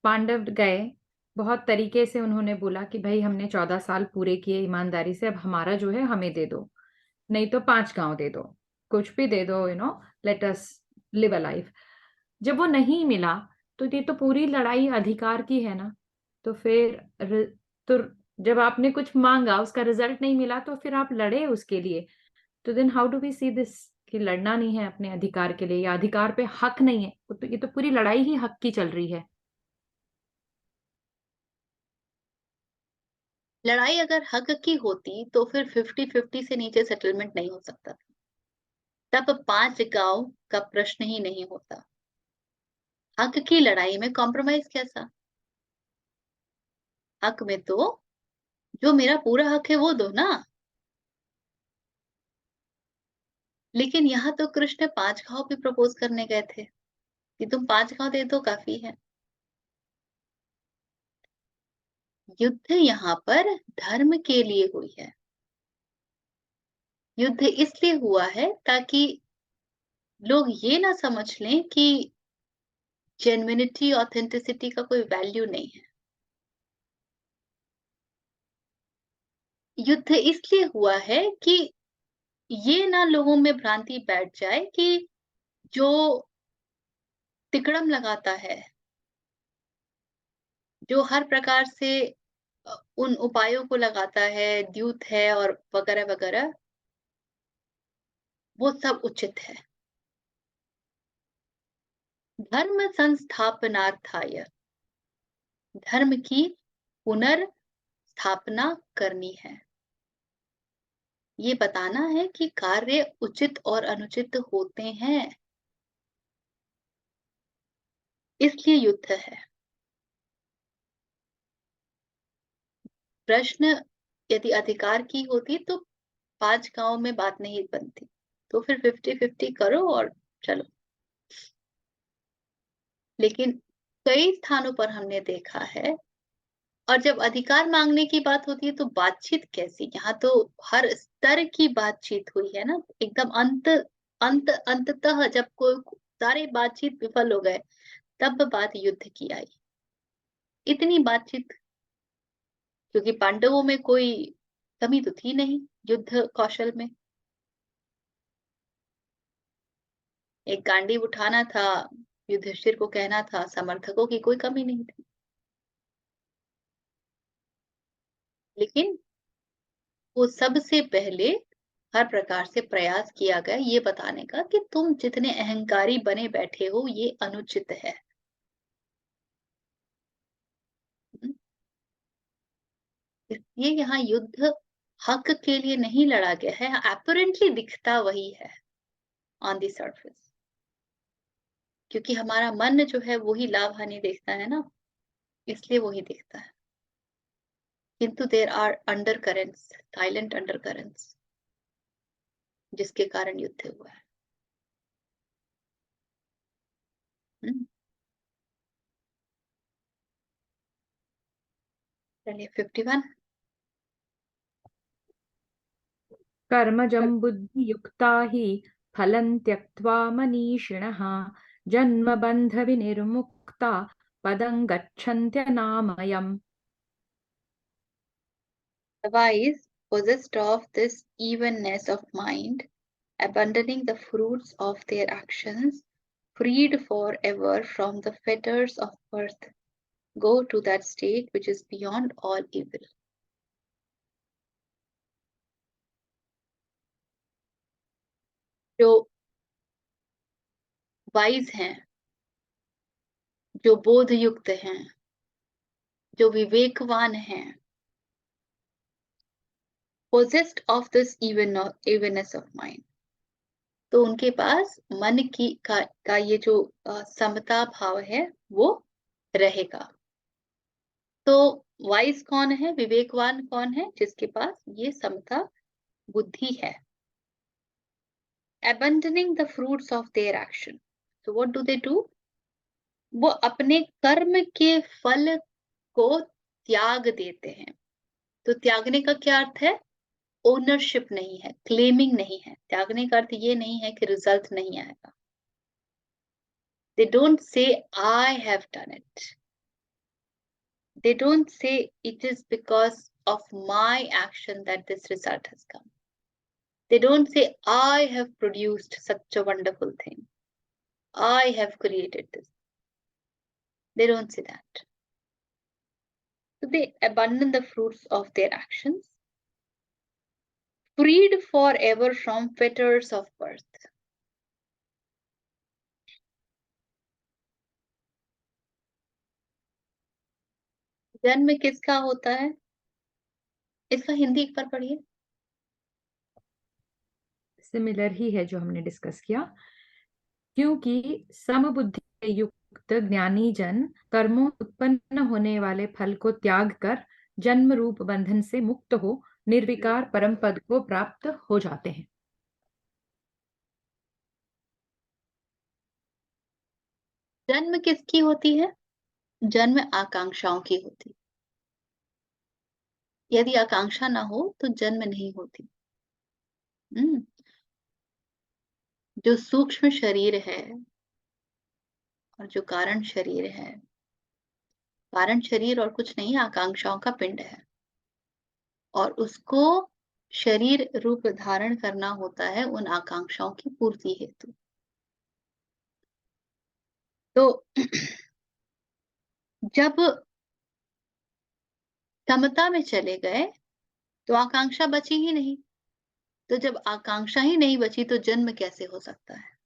पांडव गए, बहुत तरीके से उन्होंने बोला कि भाई हमने 14 साल पूरे किए ईमानदारी से, अब हमारा जो है हमें दे दो, नहीं तो 5 गांव दे दो, कुछ भी दे दो, let us live a life. जब वो नहीं मिला तो ये तो पूरी लड़ाई अधिकार की है ना। तो तो जब आपने कुछ मांगा, उसका रिजल्ट नहीं मिला, तो फिर आप लड़े उसके लिए। तो then how do we see this कि लड़ना नहीं है अपने अधिकार के लिए, या अधिकार पे हक नहीं है? तो ये तो पूरी लड़ाई ही हक की चल रही है। लड़ाई अगर हक की होती तो फिर 50-50 से नीचे सेटलमेंट नहीं हो सकता, तब 5 गांव का प्रश्न ही नहीं होता। हक की लड़ाई में कॉम्प्रोमाइज कैसा? हक में तो जो मेरा पूरा हक है वो दो ना। लेकिन यहाँ तो कृष्ण 5 गांव भी प्रपोज करने गए थे कि तुम 5 गांव दे दो, काफी है। युद्ध यहाँ पर धर्म के लिए हुई है। युद्ध इसलिए हुआ है ताकि लोग ये ना समझ लें कि जेन्युइनिटी, ऑथेंटिसिटी का कोई वैल्यू नहीं है। युद्ध इसलिए हुआ है कि ये ना लोगों में भ्रांति बैठ जाए कि जो तिकड़म लगाता है, जो हर प्रकार से उन उपायों को लगाता है, द्यूत है और वगैरह वगैरह, वो सब उचित है। धर्म संस्थापनार्थाय, धर्म की पुनर्स्थापना करनी है। ये बताना है कि कार्य उचित और अनुचित होते हैं, इसलिए युद्ध है। प्रश्न यदि अधिकार की होती तो 5 गांव में बात नहीं बनती, तो फिर 50-50 करो और चलो। लेकिन कई स्थानों पर हमने देखा है, और जब अधिकार मांगने की बात होती है तो बातचीत कैसी, यहाँ तो हर स्तर की बातचीत हुई है ना। एकदम अंततः जब कोई सारे बातचीत विफल हो गए, तब बात युद्ध की आई। इतनी बातचीत, क्योंकि पांडवों में कोई कमी तो थी नहीं युद्ध कौशल में। एक गांडीव उठाना था, युधिष्ठिर को कहना था, समर्थकों की कोई कमी नहीं थी। लेकिन वो सबसे पहले हर प्रकार से प्रयास किया गया ये बताने का कि तुम जितने अहंकारी बने बैठे हो ये अनुचित है। इसलिए यहाँ युद्ध हक के लिए नहीं लड़ा गया है। अपरेंटली दिखता वही है ऑन द सरफेस, क्योंकि हमारा मन जो है वही लाभ हानि देखता है ना, इसलिए वही दिखता है। किंतु there are undercurrents, silent undercurrents, जिसके कारण युद्ध हुआ है। चलिए 51। कर्मजं बुद्धियुक्ता हि फलं त्यक्त्वा मनीषिणः जन्मबन्धविनिर्मुक्ता पदं गच्छन्त्यनामयम्। The wise, possessed of this evenness of mind, abandoning the fruits of their actions, freed forever from the fetters of birth, go to that state which is beyond all evil. जो वाइज हैं, जो बोध युक्त हैं, जो विवेकवान हैं, possessed of this evenness of mind, तो उनके पास मन की का ये जो समता भाव है वो रहेगा। तो वाइज कौन है, विवेकवान कौन है? जिसके पास ये समता बुद्धि है। abandoning the fruits of their action, so what do they do? वो अपने कर्म के फल को त्याग देते हैं। तो त्यागने का क्या अर्थ है? ओनरशिप नहीं है, क्लेमिंग नहीं है। त्यागने का अर्थ ये नहीं है कि रिजल्ट नहीं आएगा। They don't say I have done it. They don't say it is because of my action that this result has come. They don't say I have produced such a wonderful thing. I have created this. They don't say that. So they abandon the fruits of their actions, freed forever from fetters of birth. जन्म किसका होता है? इसका हिंदी एक बार पढ़िए। Similar ही है जो हमने डिस्कस किया। क्योंकि समबुद्धि युक्त ज्ञानी जन कर्मों उत्पन्न होने वाले फल को त्याग कर जन्म रूप बंधन से मुक्त हो निर्विकार परम पद को प्राप्त हो जाते हैं। जन्म किसकी होती है? जन्म आकांक्षाओं की होती है। यदि आकांक्षा ना हो तो जन्म नहीं होती। जो सूक्ष्म शरीर है और जो कारण शरीर है, कारण शरीर और कुछ नहीं, आकांक्षाओं का पिंड है, और उसको शरीर रूप धारण करना होता है उन आकांक्षाओं की पूर्ति हेतु। तो जब समता में चले गए तो आकांक्षा बची ही नहीं। तो जब आकांक्षा ही नहीं बची तो जन्म कैसे हो सकता है?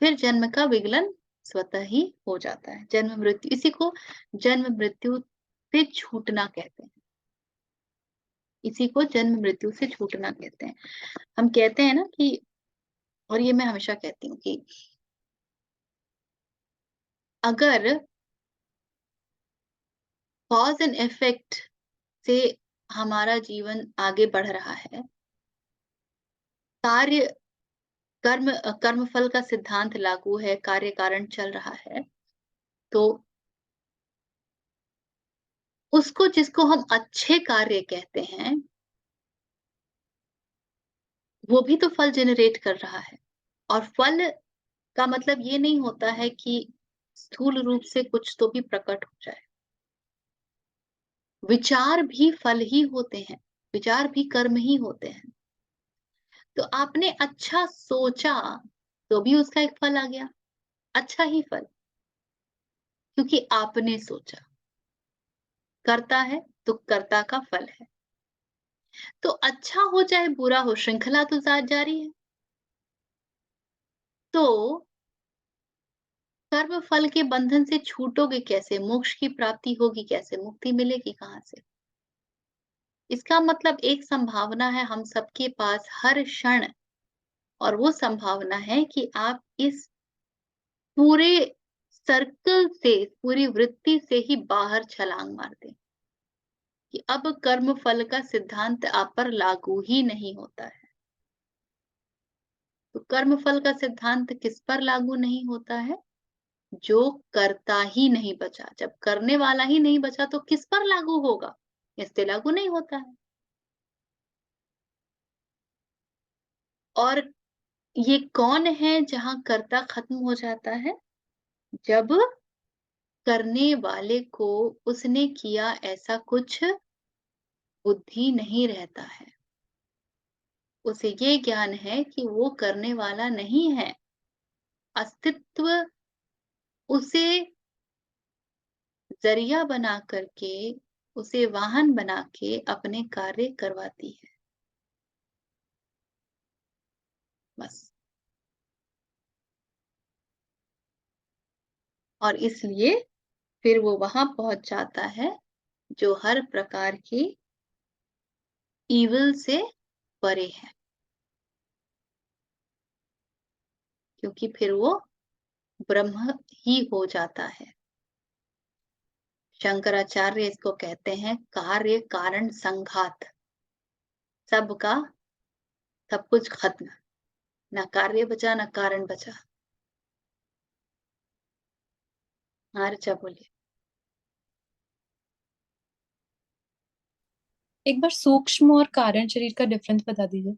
फिर जन्म का विगलन स्वतः ही हो जाता है। जन्म मृत्यु, इसी को जन्म मृत्यु से छूटना कहते हैं। इसी को जन्म मृत्यु से छूटना कहते हैं। हम कहते हैं ना कि, और ये मैं हमेशा कहती हूँ कि अगर कॉज एंड इफेक्ट से हमारा जीवन आगे बढ़ रहा है, कार्य कर्म फल का सिद्धांत लागू है, कार्य कारण चल रहा है, तो उसको, जिसको हम अच्छे कार्य कहते हैं, वो भी तो फल जनरेट कर रहा है। और फल का मतलब ये नहीं होता है कि स्थूल रूप से कुछ तो भी प्रकट हो जाए। विचार भी फल ही होते हैं, विचार भी कर्म ही होते हैं। तो आपने अच्छा सोचा तो भी उसका एक फल आ गया, अच्छा ही फल, क्योंकि आपने सोचा। कर्ता है तो कर्ता का फल है। तो अच्छा हो चाहे बुरा हो, श्रृंखला तो जारी है। तो कर्म फल के बंधन से छूटोगे कैसे? मोक्ष की प्राप्ति होगी कैसे? मुक्ति मिलेगी कहाँ से? इसका मतलब एक संभावना है हम सबके पास हर क्षण, और वो संभावना है कि आप इस पूरे सर्कल से, पूरी वृत्ति से ही बाहर छलांग मार दें कि अब कर्म फल का सिद्धांत आप पर लागू ही नहीं होता है। तो कर्म फल का सिद्धांत किस पर लागू नहीं होता है? जो करता ही नहीं बचा। जब करने वाला ही नहीं बचा तो किस पर लागू होगा? इस पे लागू नहीं होता है। और ये कौन है जहां कर्ता खत्म हो जाता है? जब करने वाले को उसने किया ऐसा कुछ बुद्धि नहीं रहता है। उसे ये ज्ञान है कि वो करने वाला नहीं है। अस्तित्व उसे जरिया बना करके, उसे वाहन बना के अपने कार्य करवाती है। बस। और इसलिए फिर वो वहां पहुंच जाता है जो हर प्रकार की ईविल से परे है, क्योंकि फिर वो ब्रह्म ही हो जाता है। शंकराचार्य इसको कहते हैं कार्य कारण संघात। सबका सब कुछ खत्म, ना कार्य बचा ना कारण बचा। हाँ ऋचा बोलिए। एक बार सूक्ष्म और कारण शरीर का डिफरेंस बता दीजिए।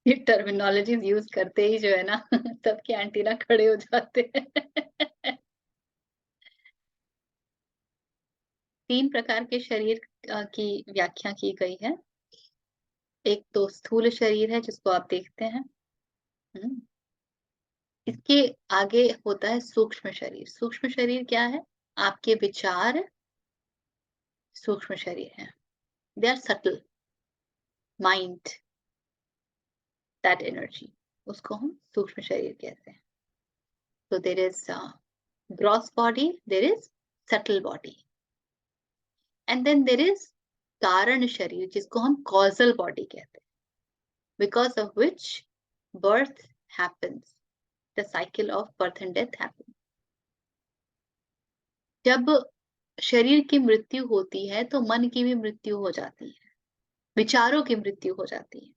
ये टर्मिनोलॉजीज यूज करते ही जो है ना सबके एंटीना खड़े हो जाते हैं। 3 प्रकार के शरीर की व्याख्या की गई है। एक तो स्थूल शरीर है जिसको आप देखते हैं। इसके आगे होता है सूक्ष्म शरीर। सूक्ष्म शरीर क्या है? आपके विचार सूक्ष्म शरीर है। They are subtle mind, that energy, उसको हम सूक्ष्म शरीर कहते हैं। तो there is gross body, there is subtle body, and then there is कारण शरीर जिसको हम कॉजल बॉडी कहते हैं, because of which birth happens, the cycle of birth and death happens. जब शरीर की मृत्यु होती है तो मन की भी मृत्यु हो जाती है, विचारों की मृत्यु हो जाती है।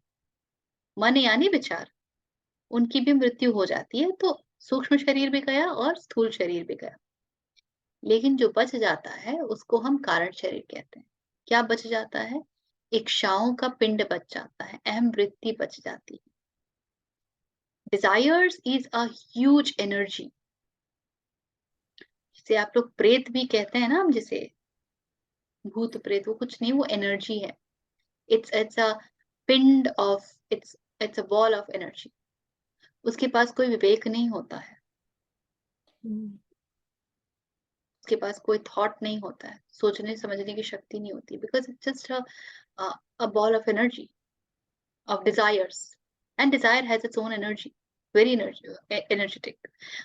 मन यानी विचार, उनकी भी मृत्यु हो जाती है। तो सूक्ष्म शरीर भी गया और स्थूल शरीर भी गया। लेकिन जो बच जाता है उसको हम कारण शरीर कहते हैं। क्या बच जाता है? इच्छाओं का पिंड बच जाता है, अहम वृत्ति बच जाती है। Desires is a huge energy, जिसे आप लोग प्रेत भी कहते हैं ना, हम जिसे भूत प्रेत, वो कुछ नहीं, वो एनर्जी है। it's a पिंड of, it's a ball of energy। उसके पास कोई विवेक नहीं होता है, उसके पास कोई थॉट नहीं होता है, सोचने समझने की शक्ति नहीं होती, because it's just a ball of energy of desires, and desire has its own energy, very energetic।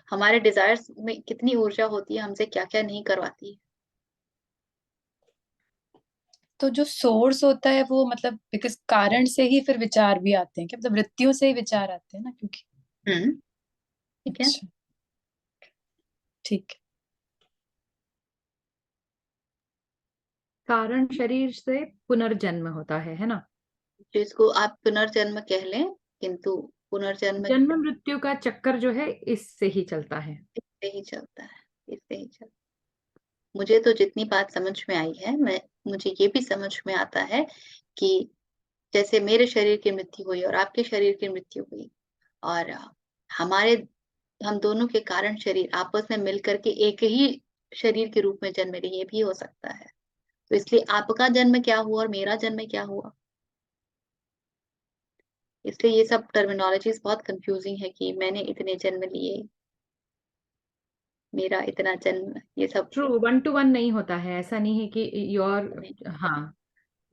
हमारे डिजायर्स में कितनी ऊर्जा होती है, हमसे क्या क्या नहीं करवाती है। तो जो सोर्स होता है वो मतलब बिकॉज कारण से ही फिर विचार भी आते हैं क्या? मतलब वृत्तियों से ही विचार आते हैं ना, क्योंकि ठीक है। अच्छा, ठीक है। कारण शरीर से पुनर्जन्म होता है ना? जिसको आप पुनर्जन्म कह लें, किंतु पुनर्जन्म जन्म मृत्यु का चक्कर जो है इससे ही चलता है। इससे ही चलता है, इससे ही चलता है। मुझे तो जितनी बात समझ में आई है, मुझे ये भी समझ में आता है कि जैसे मेरे शरीर की मृत्यु हुई और आपके शरीर की मृत्यु हुई, और हमारे हम दोनों के कारण शरीर आपस में मिलकर के एक ही शरीर के रूप में जन्म ले, ये भी हो सकता है। तो इसलिए आपका जन्म क्या हुआ और मेरा जन्म क्या हुआ, इसलिए ये सब टर्मिनोलॉजीज बहुत कंफ्यूजिंग है कि मैंने इतने जन्म लिए, मेरा इतना जन्म, ये सब ट्रू, 1 to 1 नहीं होता है, ऐसा नहीं है कि योर, हाँ,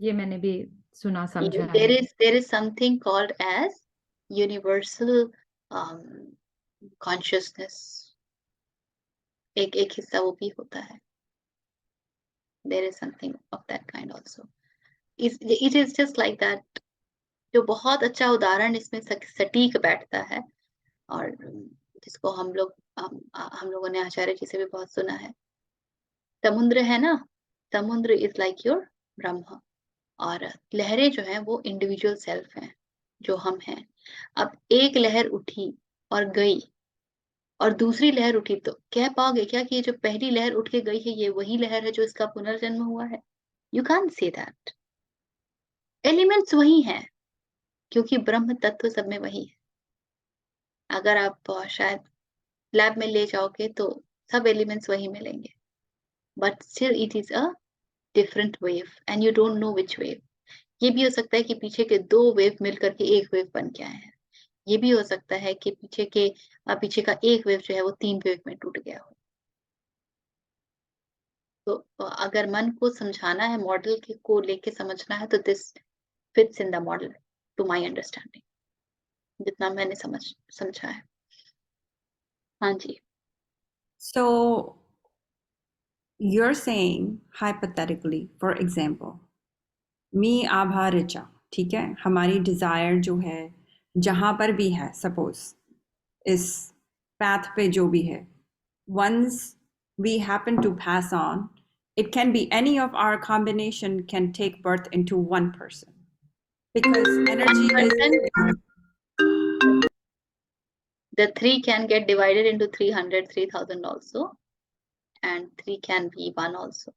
ये मैंने भी सुना समझा है। there is something called as universal consciousness, एक हिस्सा वो भी होता है, there is something of that kind also. It is just like that, जो बहुत अच्छा उदाहरण इसमें सटीक बैठता है और जिसको हम लोगों ने आचार्य जी से भी बहुत सुना है, समुद्र है ना, समुद्र इज लाइक योर ब्रह्म, और लहरें जो हैं वो इंडिविजुअल सेल्फ हैं जो हम हैं। अब एक लहर उठी और गई और दूसरी लहर उठी, तो कह पाओगे क्या कि ये जो पहली लहर उठ के गई है ये वही लहर है जो इसका पुनर्जन्म हुआ है? You can't say that. Elements वही हैं क्योंकि ब्रह्म तत्व सब में वही है। अगर आप शायद लैब में ले जाओगे तो सब एलिमेंट्स वही मिलेंगे, but still it is a different wave and you don't know which wave. ये भी हो सकता है कि पीछे के 2 वेव मिलकर के एक वेव बन के आए हैं, ये भी हो सकता है कि पीछे का एक वेव जो है वो 3 वेव में टूट गया हो। तो अगर मन को समझाना है, मॉडल को लेके समझना है, तो this fits in the model to my understanding, जितना मैंने समझा है। हाँ जी। So you're saying hypothetically, for example, मी आभा ऋचा, ठीक है, हमारी डिजायर जो है जहां पर भी है, सपोज इस path पे जो भी है, once we happen to pass on, it can be any of our combination can take birth into one person because energy is The 3 can get divided into 300, 3000 also, and 3 can be 1 also.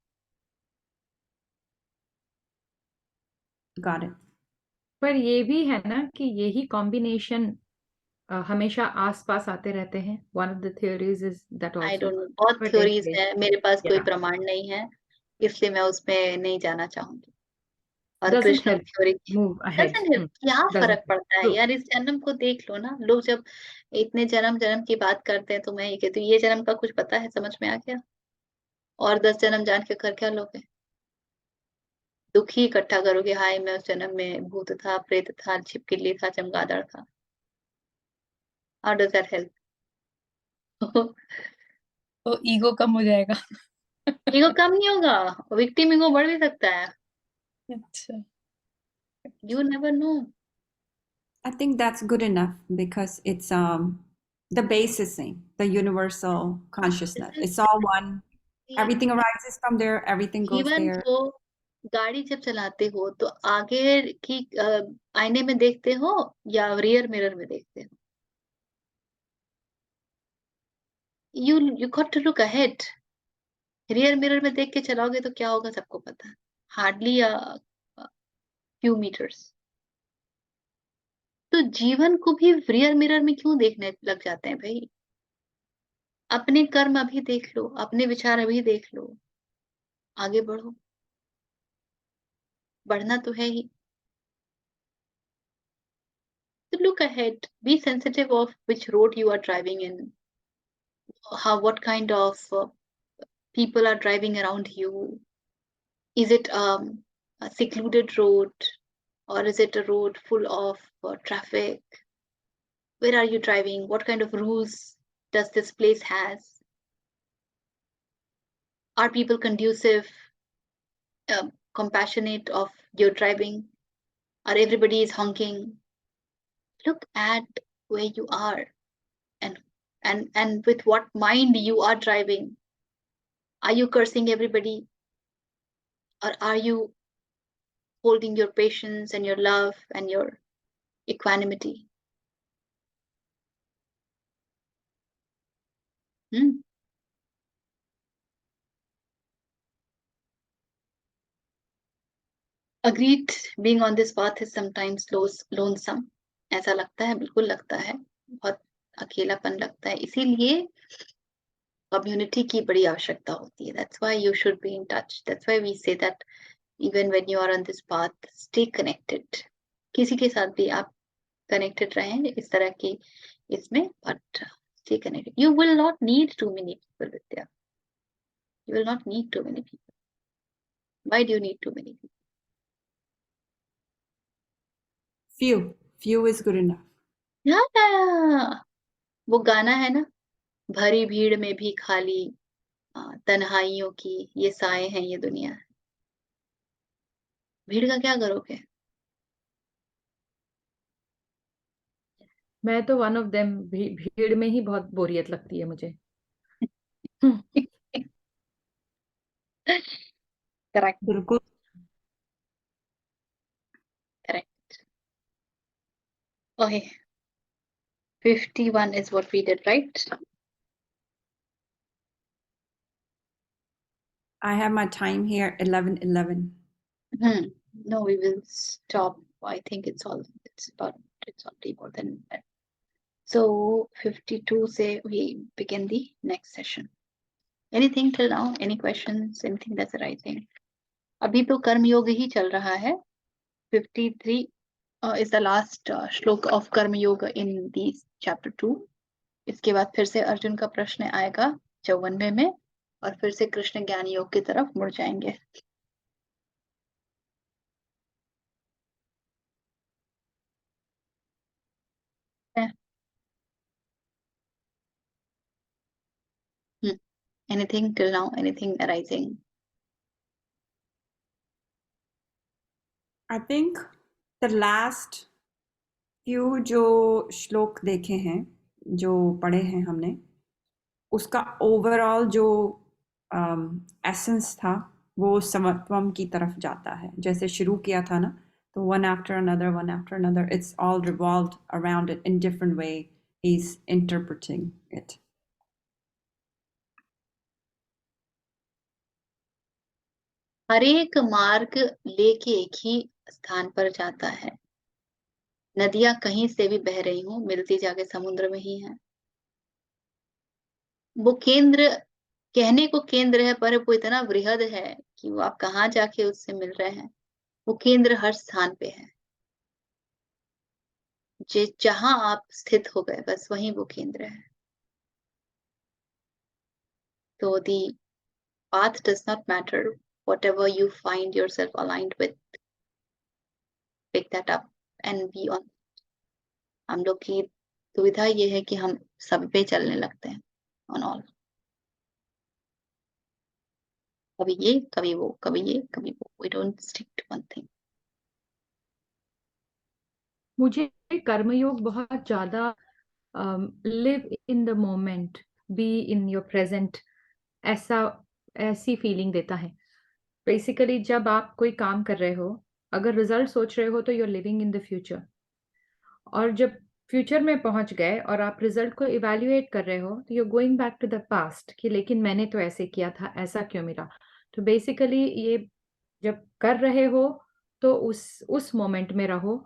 got it. पर ये भी है ना कि यही combination हमेशा आसपास आते रहते हैं। One of the theories is that I also. don't know, बहुत But थ्योरीज anyway, है, मेरे पास कोई yeah, प्रमाण नहीं है, इसलिए मैं उसमें नहीं जाना चाहूंगी। और doesn't Krishna help theory move ahead. Doesn't help, क्या Doesn't फर्क help. पड़ता है True. यार? इस जन्म को देख लो ना, लोग जब इतने जन्म जन्म की बात करते हैं तो मैं ये कहती हूँ ये जन्म का कुछ पता है, समझ में आ गया? और 10 जन्म जान के कर क्या लोगे? दुख ही इकट्ठा करोगे, हाय मैं उस जन्म में भूत था, प्रेत था, छिपकली था, चमगादड़ था। How does that help? तो ईगो कम हो जाएगा। ईगो कम नहीं होगा, विक्टिम ईगो बढ़ भी सकता है। अच्छा, you never know. I think that's good enough because it's the basis thing, the universal consciousness. It's all one. Everything arises from there, everything goes जीवन there. को, गाड़ी जब चलाते हो तो आगे की आईने में देखते हो या रियर मिरर में देखते हो? You got to look ahead. Rear mirror में देख के चलाओगे तो क्या होगा सबको पता है, हार्डली फ्यू मीटर्स। तो जीवन को भी रियर मिरर में क्यों देखने लग जाते हैं भाई? अपने कर्म अभी देख लो, अपने विचार अभी देख लो, आगे बढ़ो, बढ़ना तो है ही। तो look ahead, be sensitive of which road you are driving in, what kind of people are driving around you. Is it a secluded road or is it a road full of traffic? Where are you driving? What kind of rules does this place has? Are people conducive, compassionate of your driving? Or everybody is honking? Look at where you are and and with what mind you are driving. Are you cursing everybody? Or are you holding your patience and your love and your equanimity? Hmm? Agreed, being on this path is sometimes lonesome. ऐसा लगता है, बिल्कुल लगता है, बहुत अकेलापन लगता है। इसीलिए कम्युनिटी की बड़ी आवश्यकता होती है. That's why you should be in touch. That's why we say that even when you are on this path, stay connected. किसी के साथ भी आप connected रहें इस तरह की इसमें, but stay connected. You will not need too many people, Vidya. You will not need too many people. Why do you need too many people? Few is good enough. Yeah, वो गाना है ना, भरी भीड़ में भी खाली तन्हाइयों की ये साए हैं ये दुनिया. भीड़ का क्या करोगे? मैं तो वन ऑफ देम, भीड़ में ही बहुत बोरियत लगती है मुझे. Correct, बिल्कुल. correct. Okay, 51 is what we did, right? I have my time here 11:11. No, we will stop. I think it's already more than that. So 52 say we begin the next session. Anything till now? Any questions? Anything that's arising? अभी तो कर्म योग ही चल रहा है. 53 is the last श्लोक of कर्म योग in the chapter 2. इसके बाद फिर से अर्जुन का प्रश्न आएगा 54 में, और फिर से कृष्ण ज्ञान योग की तरफ मुड़ जाएंगे. Anything till now? Anything arising? I think the last few जो श्लोक देखे हैं, जो पढ़े हैं हमने, उसका ओवरऑल जो एसेंस था वो समत्वम की तरफ जाता है. जैसे शुरू किया था ना, तो one after another, it's all revolved around it in different way. He's interpreting it. हर एक मार्ग लेके एक ही स्थान पर जाता है. नदियां कहीं से भी बह रही हूं, मिलती जाके समुद्र में ही है. वो केंद्र कहने को केंद्र है, पर वो इतना वृहद है कि वो आप कहाँ जाके उससे मिल रहे हैं. वो केंद्र हर स्थान पे है. जहां आप स्थित हो गए बस वहीं वो केंद्र है. तो the path does not matter. Whatever you find yourself aligned with, pick that up and be on. हम लोग की दुविधा ये है कि हम सब पे चलने लगते हैं, on all. कभी ये कभी वो, कभी ये कभी वो. We don't stick to one thing. मुझे कर्मयोग बहुत ज्यादा live in the moment, be in your present, ऐसी फीलिंग देता है. बेसिकली जब आप कोई काम कर रहे हो, अगर रिजल्ट सोच रहे हो तो you are living in the future. और जब फ्यूचर में पहुंच गए और आप रिजल्ट को इवेल्युएट कर रहे हो, तो you are going back to the past कि लेकिन मैंने तो ऐसे किया था, ऐसा क्यों मिला. तो बेसिकली ये जब कर रहे हो तो उस मोमेंट में रहो.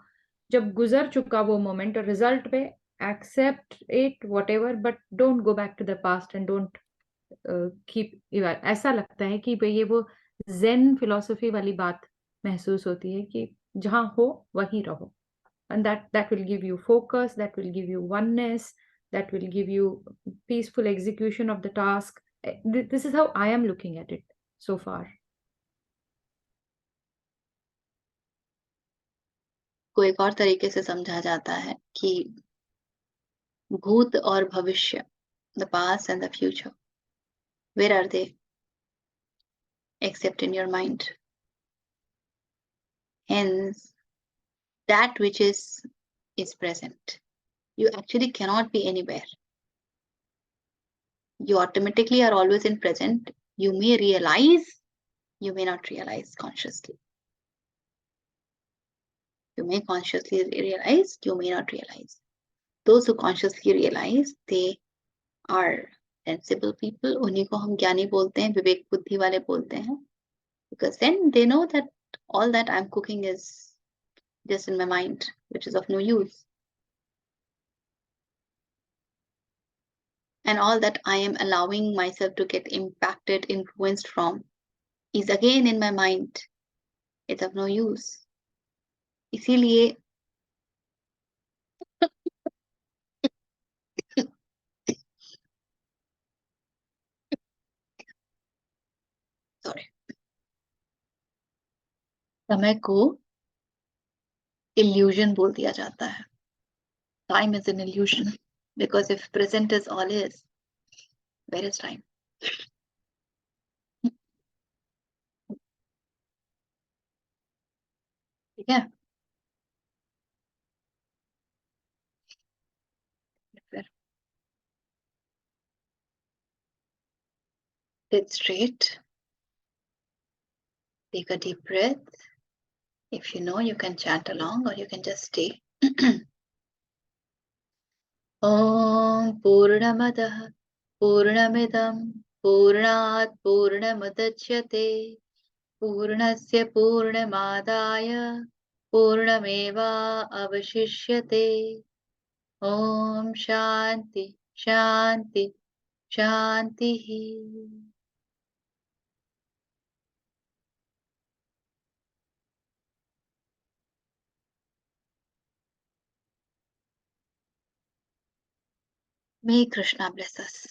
जब गुजर चुका वो मोमेंट और रिजल्ट पे accept it whatever, but don't go back to the past and don't keep. ऐसा लगता है कि ये वो जेन फिलॉसफी वाली बात महसूस होती है कि जहां हो वहीं रहो. And that will give you focus, that will give you oneness, that will give you peaceful execution of the task. This is how I am looking at it so far. को एक और तरीके से समझा जाता है कि भूत और भविष्य, the past and the future, where are they except in your mind? Hence, that which is present. You actually cannot be anywhere. You automatically are always in present. You may realize, you may not realize consciously. You may consciously realize, you may not realize. Those who consciously realize, they are sensible people. उन्हीं को हम ज्ञानी बोलते हैं, विवेक बुद्धि वाले बोलते हैं. Because then they know that all that I'm cooking is just in my mind, which is of no use. and all that I am allowing myself to get impacted, influenced from, is again in my mind. It's of no use. इसीलिए sorry, समय को illusion बोल दिया जाता है. Time is an illusion because if present is all is, where is time? ठीक है. फिर sit straight, take a deep breath. If you know, you can chant along or you can just stay. Om Purnamadah Purnamidam Purnat Purnamudachyate Purnasya Purnamadaya Purnameva Avashishyate. Om Shanti Shanti Shanti. May Krishna bless us.